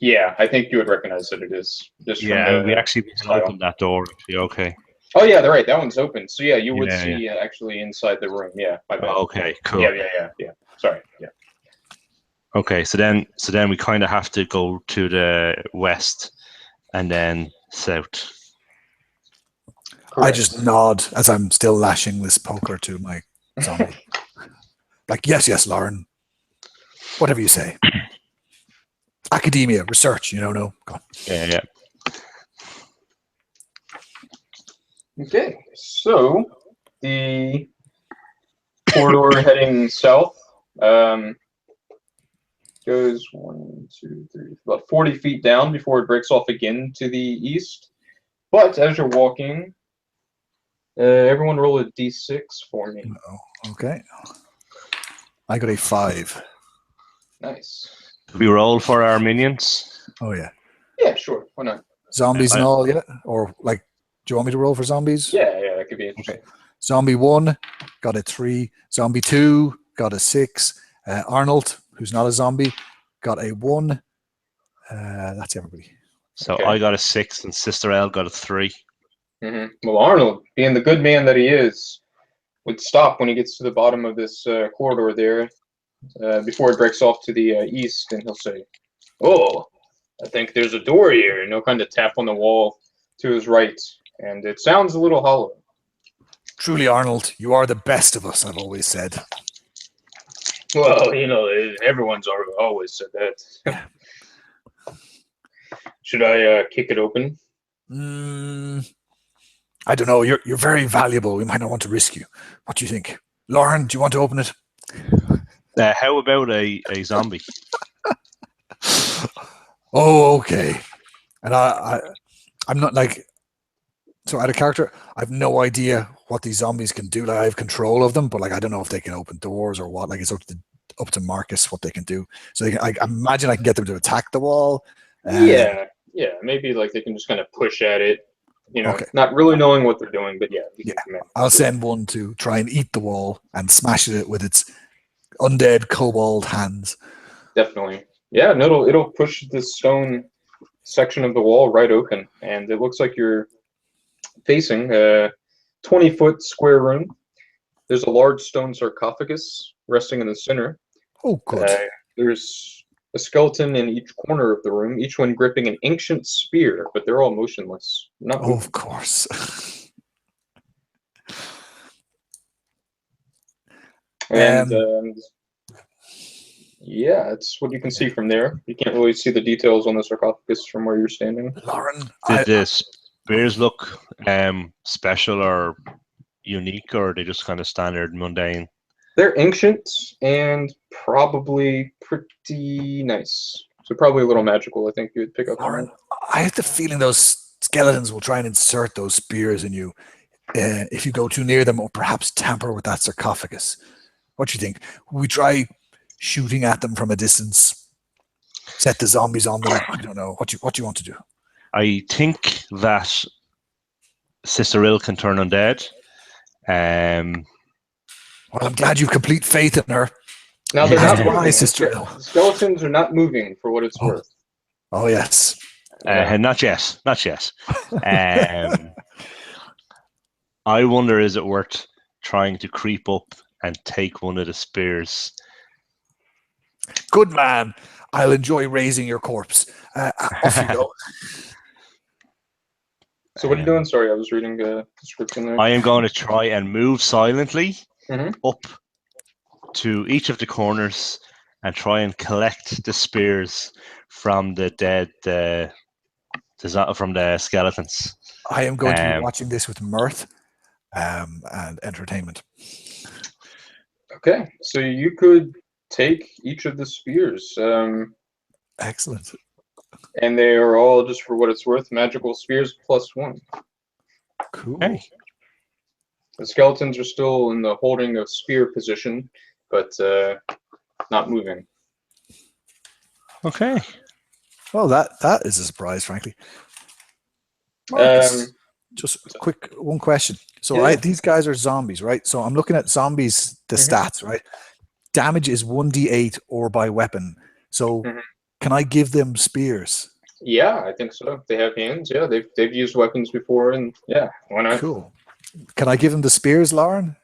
Yeah, I think you would recognize that it is. We actually can open that door. Okay. Oh yeah, they're right. That one's open. So yeah, you would Yeah, see actually inside the room. Yeah, my bad. Okay, cool. Yeah. Sorry. Yeah. Okay, so then we kind of have to go to the west and then south. I just nod as I'm still lashing this poker to my zombie. Like, yes, Lauren. Whatever you say. Academia, research, no. Go on. Yeah. Okay, so the corridor heading south goes 1, 2, 3, about 40 feet down before it breaks off again to the east. But as you're walking, everyone roll a d6 for me. Okay. I got a 5. Nice. We roll for our minions. Oh, yeah. Yeah, sure. Why not? Zombies and all, yeah? Or, like, do you want me to roll for zombies? Yeah, that could be interesting. Okay. Zombie 1 got a 3. Zombie 2 got a 6. Arnold, who's not a zombie, got a 1. That's everybody. So Okay. I got a 6 and Sister L got a 3. Well, Arnold, being the good man that he is, would stop when he gets to the bottom of this corridor there, before it breaks off to the east, and he'll say, "Oh, I think there's a door here," and he'll kind of tap on the wall to his right, and it sounds a little hollow. Truly, Arnold, you are the best of us, I've always said. Well, everyone's always said that. Should I kick it open? I don't know. You're very valuable. We might not want to risk you. What do you think? Lauren, do you want to open it? How about a zombie? Oh, okay. And I'm not like, so out of character, I have no idea what these zombies can do. Like, I have control of them, but like I don't know if they can open doors or what. Like, it's up to Marcus what they can do. So I imagine I can get them to attack the wall. Yeah. Maybe like they can just kind of push at it. Okay. Not really knowing what they're doing, but yeah. I'll send one to try and eat the wall and smash it with its undead kobold hands. Definitely. Yeah, and it'll push this stone section of the wall right open, and it looks like you're facing a 20-foot square room. There's a large stone sarcophagus resting in the center. Oh, good. There's a skeleton in each corner of the room, each one gripping an ancient spear, but they're all motionless. Not moving. Of course. And yeah, that's what you can see from there. You can't really see the details on the sarcophagus from where you're standing. Lauren, Did the spears look special or unique, or are they just kind of standard mundane? They're ancient and probably pretty nice. So probably a little magical, I think you would pick up on. Lauren, I have the feeling those skeletons will try and insert those spears in you if you go too near them, or perhaps tamper with that sarcophagus. What do you think? We try shooting at them from a distance, set the zombies on them. I don't know. What do you want to do? I think that Sister Ill can turn undead. Well, I'm glad you've complete faith in her. Now they're not Why, moving. Sister? The skeletons are not moving for what it's worth. Oh, yes. Not yet. I wonder, is it worth trying to creep up and take one of the spears? Good man. I'll enjoy raising your corpse. Off you go. So what are you doing? Sorry, I was reading the description there. I am going to try and move silently up to each of the corners and try and collect the spears from the dead, from the skeletons. I am going to be watching this with mirth and entertainment. Okay, so you could take each of the spears. Excellent. And they are all, just for what it's worth, magical spears +1. Cool. Hey. The skeletons are still in the holding of spear position, but not moving. Okay. Well, that is a surprise, frankly. Marcus, just one question. So these guys are zombies, right? So I'm looking at zombies, the stats, right? Damage is 1d8 or by weapon. So can I give them spears? Yeah, I think so. If they have hands, yeah, they've used weapons before, and yeah, why not? Cool. Can I give them the spears, Lauren?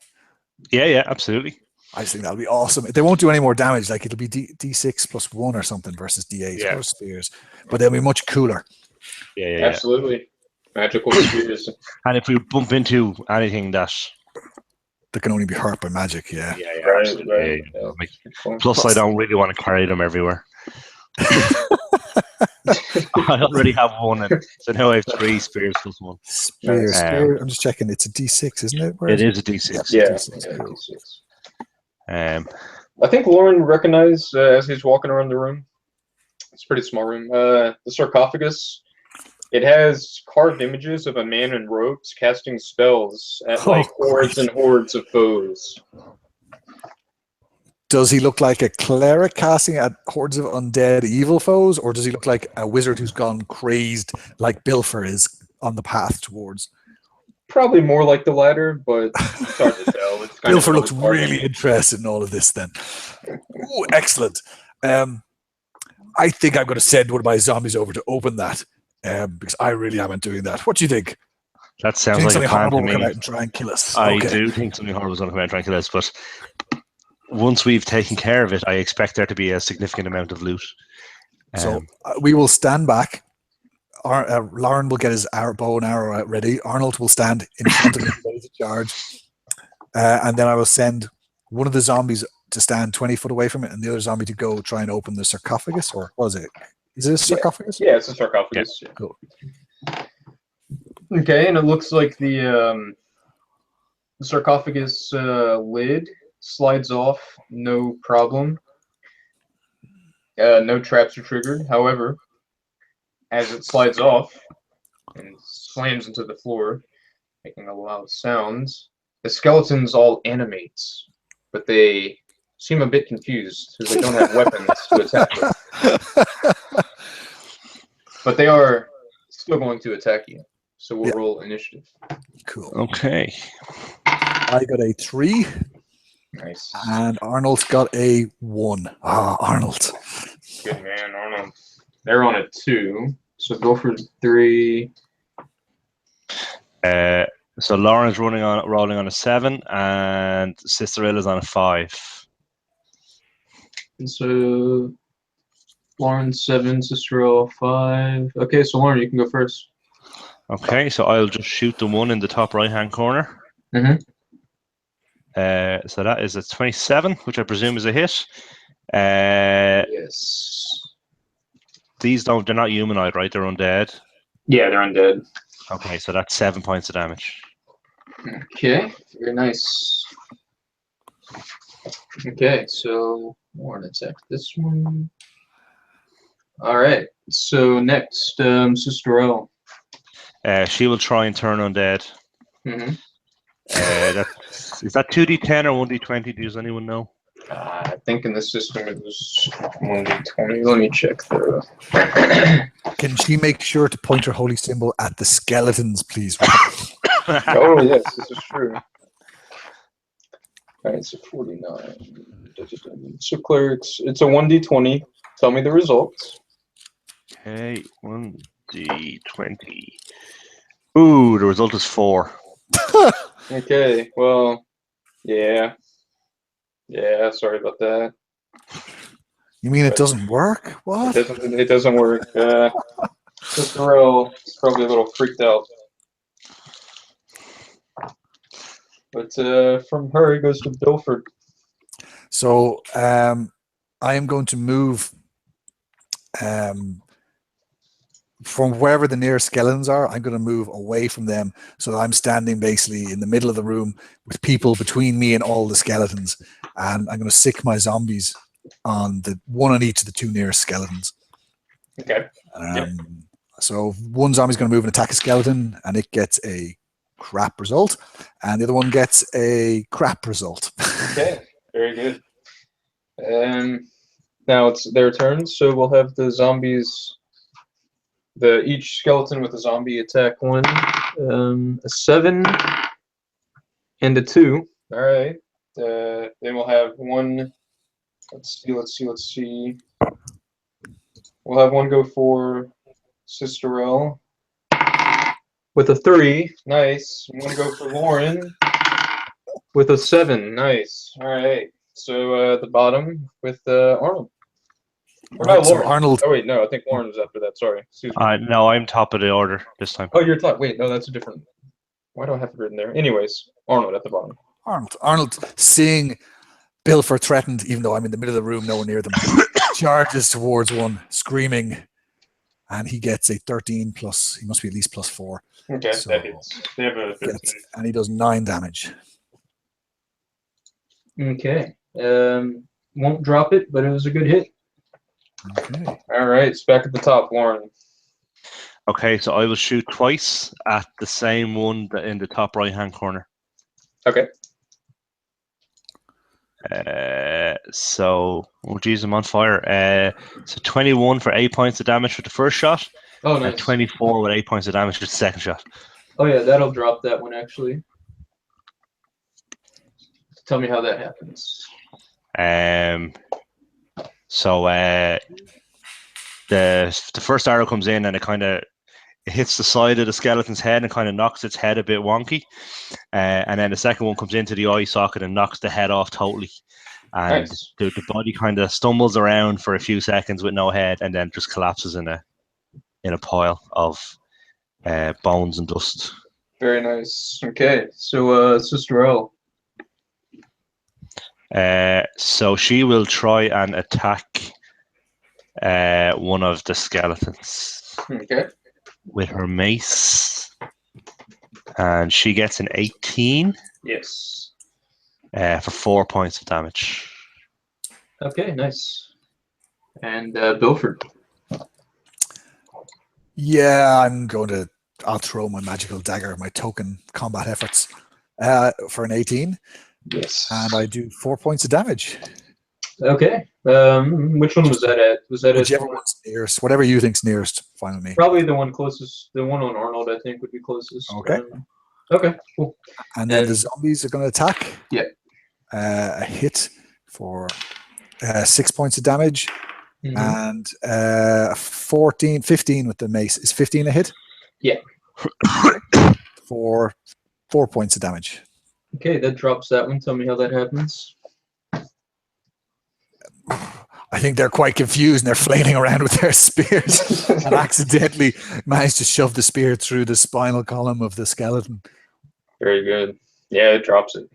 Yeah, absolutely. I think that'll be awesome. They won't do any more damage. Like it'll be D6 plus 1 or something versus D8 Yeah. or spears, but they'll be much cooler. Yeah. Absolutely. Magical spears. And if we bump into anything that, That can only be hurt by magic. Yeah. Right, absolutely. right. Yeah. Yeah. Like, Cool. plus, I don't really want to carry them everywhere. I already have one, so now I have 3 spears plus 1. Spear, Nice. spear. I'm just checking. It's a D6, isn't it? It is a D6. Yeah, D6, yeah, cool. D6. Um, I think Lauren recognized as he's walking around the room. It's a pretty small room. The sarcophagus. It has carved images of a man in robes casting spells at like hordes great. and hordes of foes. Does he look like a cleric casting at hordes of undead evil foes, or does he look like a wizard who's gone crazed like Bilfer is on the path towards? Probably more like the latter, but it's hard to tell. It's kind Bilfer of looks really interested in all of this then. Ooh, excellent. I think I'm going to send one of my zombies over to open that because I really am doing that. What do you think? that sounds Do you think like a something plan horrible to will come me. out and try and kill us? I Okay. do think something horrible is going to come out and try and kill us, but once we've taken care of it, I expect there to be a significant amount of loot. So we will stand back. Lauren will get his bow and arrow out ready. Arnold will stand in front of him ready to charge. And then I will send one of the zombies to stand 20 foot away from it and the other zombie to go try and open the sarcophagus. Or what is it? Is it a sarcophagus? Yeah, it's a sarcophagus. Yeah. Cool. Okay, and it looks like the sarcophagus lid slides off, no problem. No traps are triggered. However, as it slides off and slams into the floor, making a loud sound, the skeletons all animate, but they seem a bit confused because they don't have weapons to attack with. But they are still going to attack you. So we'll roll initiative. Cool. Okay. I got a 3. Nice. And Arnold's got a 1. Arnold. Good man, Arnold. They're on a 2. So go for 3. So Lauren's rolling on a 7, and Sister Illa's on a 5. And so Lauren 7, Sister 5. Okay, so Lauren, you can go first. Okay, so I'll just shoot the one in the top right-hand corner. Mhm. So that is a 27, which I presume is a hit. Yes. They're not humanoid, right? They're undead. Yeah, they're undead. Okay, so that's 7 points of damage. Okay, very nice. Okay, so Lauren attack this one. All right, so next, Sister L. She will try and turn undead. Mm-hmm. Is that 2d10 or 1d20? Does anyone know? I think in this system it was 1d20. Let me check the. Can she make sure to point her holy symbol at the skeletons, please? Oh, yes, this is true. All right, so 49. So clerics, it's a 1d20. Tell me the results. Okay, 1d20. Ooh, the result is 4. Okay, well, yeah. Yeah, sorry about that. You mean it doesn't work? What? It doesn't work. Sister L is probably a little freaked out. But from her, it goes to Bilford. So I am going to move from wherever the nearest skeletons are. I'm going to move away from them so that I'm standing basically in the middle of the room with people between me and all the skeletons. And I'm going to sick my zombies on the one on each of the 2 nearest skeletons. Okay. So one zombie's going to move and attack a skeleton, and it gets a crap result, and the other one gets a crap result. Okay, very good. Now it's their turn, so we'll have the zombies. Each skeleton with a zombie attack 1, a 7, and a 2. All right. Then we'll have 1. Let's see. We'll have 1 go for Sisterel with a 3. Nice. I'm gonna go for Lauren with a 7. Nice. All right. So at the bottom with Arnold. Or no, Right, so Lauren. Arnold. Oh wait, no, I think Lauren was after that. Sorry. Excuse me. No, I'm top of the order this time. Oh, you're top. Wait, no, that's a different. Why do I have it written there? Anyways, Arnold at the bottom. Arnold, seeing Bilfer threatened, even though I'm in the middle of the room, nowhere near them, charges towards one, screaming, and he gets a 13 plus. He must be at least +4. Okay, So that hits. They have a 13. and he does 9 damage. Okay. Won't drop it, but it was a good hit. Okay. All right, it's back at the top, Lauren. Okay, so I will shoot twice at the same one in the top right-hand corner. Okay. So, oh geez, I'm on fire. So 21 for 8 points of damage for the first shot. Oh, nice. And 24 with 8 points of damage for the second shot. Oh, yeah, that'll drop that one, actually. Tell me how that happens. So the first arrow comes in and it hits the side of the skeleton's head and kind of knocks its head a bit wonky. And then the second one comes into the eye socket and knocks the head off totally. And Nice. the body kind of stumbles around for a few seconds with no head and then just collapses in a pile of bones and dust. Very nice. Okay, so Sister L. So she will try and attack one of the skeletons. Okay. With her mace. And she gets an 18. Yes. For 4 points of damage. Okay, nice. And Bilford. Yeah, I'll throw my magical dagger, my token combat efforts, for an 18. Yes. And I do 4 points of damage. Okay. Which one was that at? Was that Whichever one's nearest, whatever you think's nearest, fine with me. Probably the one closest. The one on Arnold, I think, would be closest. Okay. Okay, cool. And then the zombies are going to attack. Yeah. A hit for 6 points of damage. And 15 with the mace. Is 15 a hit? Yeah. For 4 points of damage. Okay, that drops that one. Tell me how that happens. I think they're quite confused and they're flailing around with their spears and accidentally managed to shove the spear through the spinal column of the skeleton. Very good. Yeah, it drops it.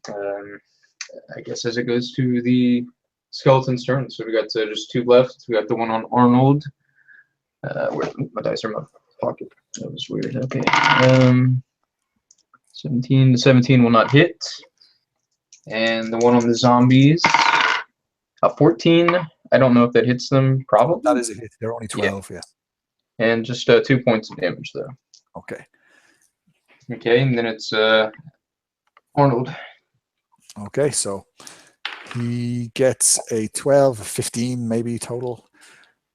I guess as it goes to the skeleton's turn. So we got just 2 left. We got the one on Arnold. Where my dice are in my pocket. That was weird. Okay. 17. The 17 will not hit. And the one on the zombies. 14. I don't know if that hits them. Probably. That is a hit. They're only 12, yeah. And just 2 points of damage, though. Okay. Okay, and then it's Arnold. Okay, so he gets a 12, 15 maybe total.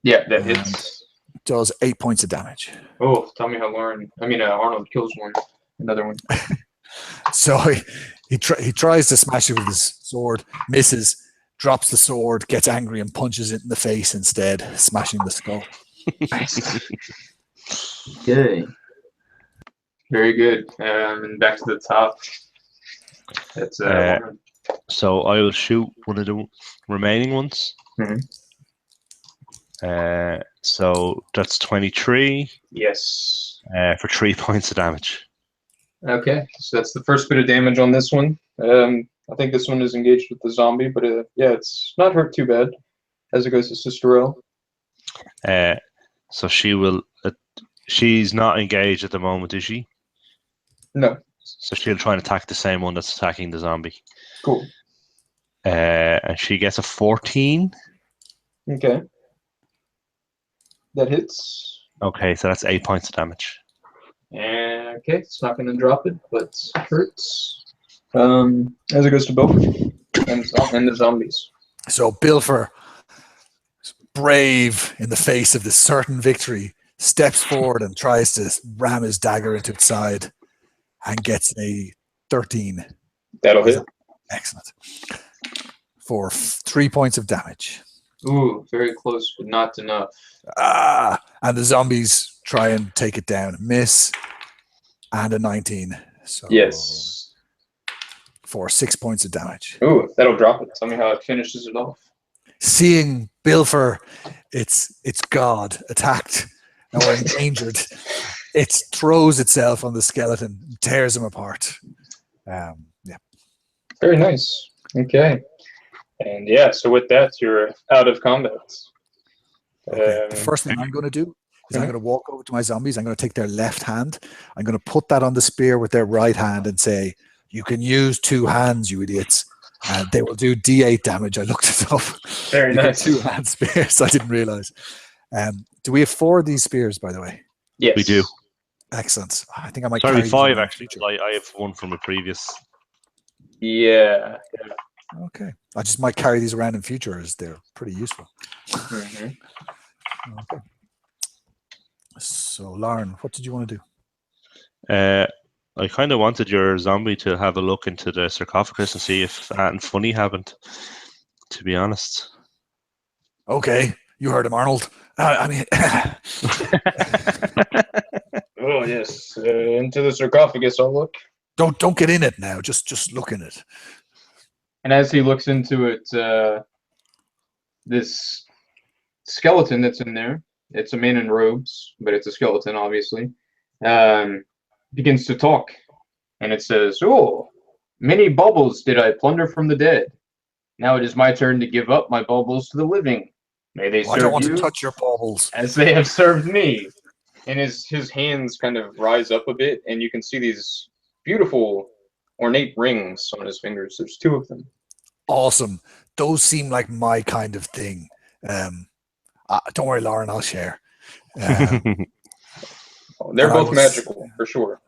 Yeah, that hits. Does 8 points of damage. Oh, tell me how Arnold kills one. Another one. So he tries to smash it with his sword, misses, drops the sword, gets angry and punches it in the face instead, smashing the skull. Okay. Very good. And back to the top. That's so I will shoot one of the remaining ones. So that's 23. Yes. For 3 points of damage. Okay, so that's the first bit of damage on this one. I think this one is engaged with the zombie, but yeah, it's not hurt too bad as it goes to Sister L. So she will. She's not engaged at the moment, is she? No. So she'll try and attack the same one that's attacking the zombie. Cool. And she gets a 14. Okay. That hits. Okay, so that's 8 points of damage. Okay, it's not going to drop it, but hurts. As it goes to both and the zombies. So Bilfer, brave in the face of this certain victory, steps forward and tries to ram his dagger into its side and gets a 13. That'll hit. Excellent. For 3 points of damage. Ooh, very close, but not enough. And the zombies try and take it down. Miss and a 19. So Yes. for 6 points of damage. Ooh, that'll drop it. Tell me how it finishes it off. Seeing Bilfer, its god attacked or endangered, it throws itself on the skeleton, tears him apart. Yeah. Very nice. Okay. And yeah, so with that, you're out of combat. Okay. The first thing I'm going to do is I'm going to walk over to my zombies. I'm going to take their left hand. I'm going to put that on the spear with their right hand and say, "You can use 2 hands, you idiots." They will do D8 damage. I looked it up. Very nice. 2-hand spears. I didn't realize. Do we have 4 of these spears, by the way? Yes. We do. Excellent. I think I might Sorry, carry these 5 around in actually. future. I have one from a previous. Yeah. Okay. I just might carry these around in future as they're pretty useful. Mhm. Okay. So, Lauren, what did you want to do? I kind of wanted your zombie to have a look into the sarcophagus and see if anything funny happened, to be honest. Okay. You heard him, Arnold. I mean, Oh yes, into the sarcophagus I'll look. don't get in it now. Just look in it. And as he looks into it, this skeleton that's in there, it's a man in robes, but it's a skeleton, obviously, begins to talk. And it says, "Oh, many baubles did I plunder from the dead. Now it is my turn to give up my baubles to the living. May they I serve don't want you to touch your baubles. as they have served me." And his hands kind of rise up a bit, and you can see these beautiful, ornate rings on his fingers. There's 2 of them. Awesome. Those seem like my kind of thing. Don't worry, Lauren. I'll share. They're And I both will magical, for sure.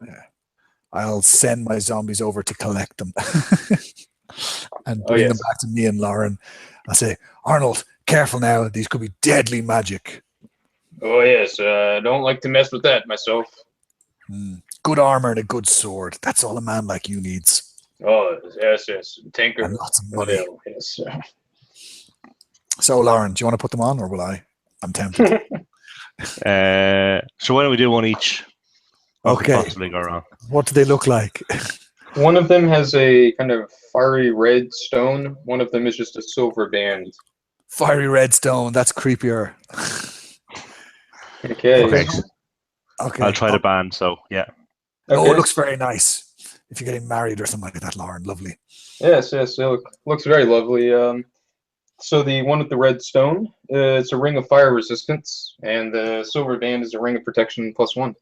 I'll send my zombies over to collect them and Oh, bring them yes. back to me and Lauren. I'll say, "Arnold, careful now. These could be deadly magic." Oh, yes. I don't like to mess with that myself. Good armor and a good sword. That's all a man like you needs. Oh, yes, yes. Tinker. And lots of money. Model, yes. So, Lauren, do you want to put them on, or will I? I'm tempted. So why don't we do one each? What could Okay. possibly go wrong? What do they look like? One of them has a kind of fiery red stone. One of them is just a silver band. Fiery red stone. That's creepier. Okay. Okay. Okay. I'll try the band. So yeah. Oh, Okay. it looks very nice. If you're getting married or something like that, Lauren, lovely. Yes, yes. It looks very lovely. So the one with the red stone, it's a ring of fire resistance, and the silver band is a ring of protection +1.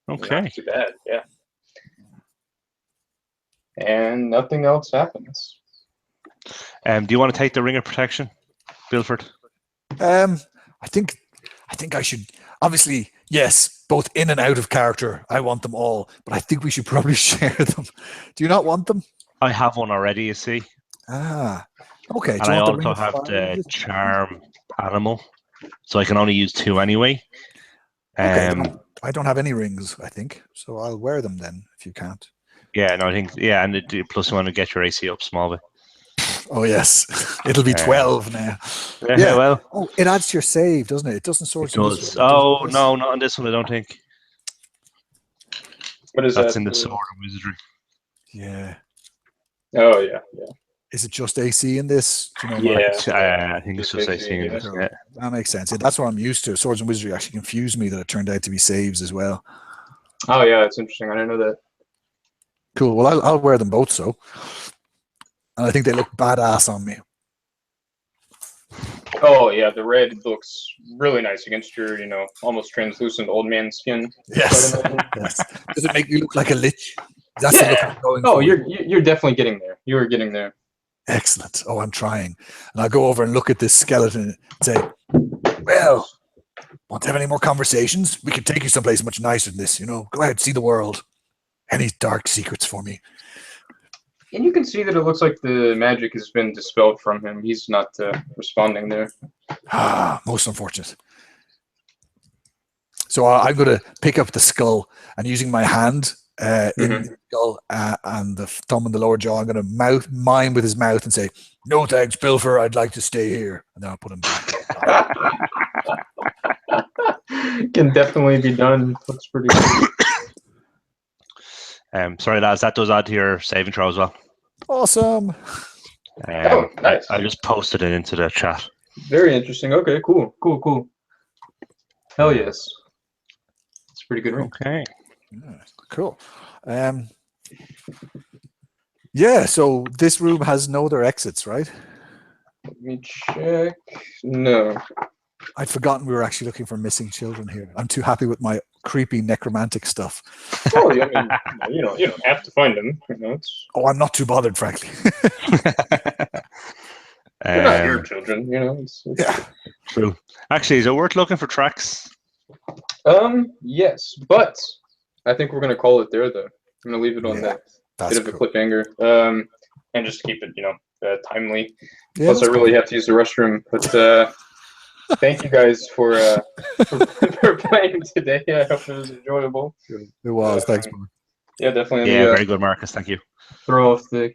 Okay. Not too bad, yeah. And nothing else happens. Do you want to take the ring of protection, Bilford? I think I should. Obviously, yes, both in and out of character. I want them all, but I think we should probably share them. Do you not want them? I have one already. You see. Okay. And Do you I want the also ring of have fire? the charm animal, so I can only use 2 anyway. Okay. I don't have any rings, I think, so I'll wear them then if you can't. Yeah, no, I think and plus you want to get your AC up small bit. Oh yes, it'll be 12 now. Yeah, well, Oh, it adds to your save, doesn't it? It doesn't it Swords does. and Wizardry. Oh no, not on this one. I don't think What is that's that? in the Sword and Wizardry. Yeah. Oh, yeah, yeah. Is it just AC in this? Do you know, Yeah. I think it's just AC. Yeah. Yeah. That makes sense. Yeah, that's what I'm used to. Swords and Wizardry actually confused me that it turned out to be saves as well. Oh, yeah, it's interesting. I didn't know that. Cool. Well, I'll wear them both, so. And I think they look badass on me. Oh, yeah, the red looks really nice against your, almost translucent old man skin. Yes. Yes. Does it make you look like a lich? That's the look I'm going Oh, for. you're definitely getting there. You are getting there. Excellent. Oh, I'm trying. And I'll go over and look at this skeleton and say, "Well, want to have any more conversations? We could take you someplace much nicer than this, Go ahead, see the world. Any dark secrets for me?" And you can see that it looks like the magic has been dispelled from him. He's not responding there. Most unfortunate. So I'm going to pick up the skull and using my hand in the skull and the thumb in the lower jaw. I'm going to mime with his mouth and say, "No thanks, Pilfer. I'd like to stay here." And then I'll put him back. Can definitely be done. Looks pretty good. Sorry, lads, that does add to your saving throw as well. Awesome. Oh, nice. I just posted it into the chat. Very interesting. Okay, cool. Hell yes. It's a pretty good ring. Okay. Yeah, cool. Yeah, so this room has no other exits, right? Let me check. No. I'd forgotten we were actually looking for missing children here. I'm too happy with my creepy necromantic stuff. Oh, yeah, I mean, you don't have to find them. It's... Oh, I'm not too bothered, frankly. They're not your children, It's... Yeah. True. Actually, is it worth looking for tracks? Yes, but I think we're gonna call it there, though. I'm gonna leave it on that bit of a cliffhanger. And just keep it, timely. Yeah, Plus, I really have to use the restroom. But thank you guys for playing today. I hope it was enjoyable. It was. Thanks, man. Yeah, definitely. Yeah, very good, Marcus. Thank you. Throw off the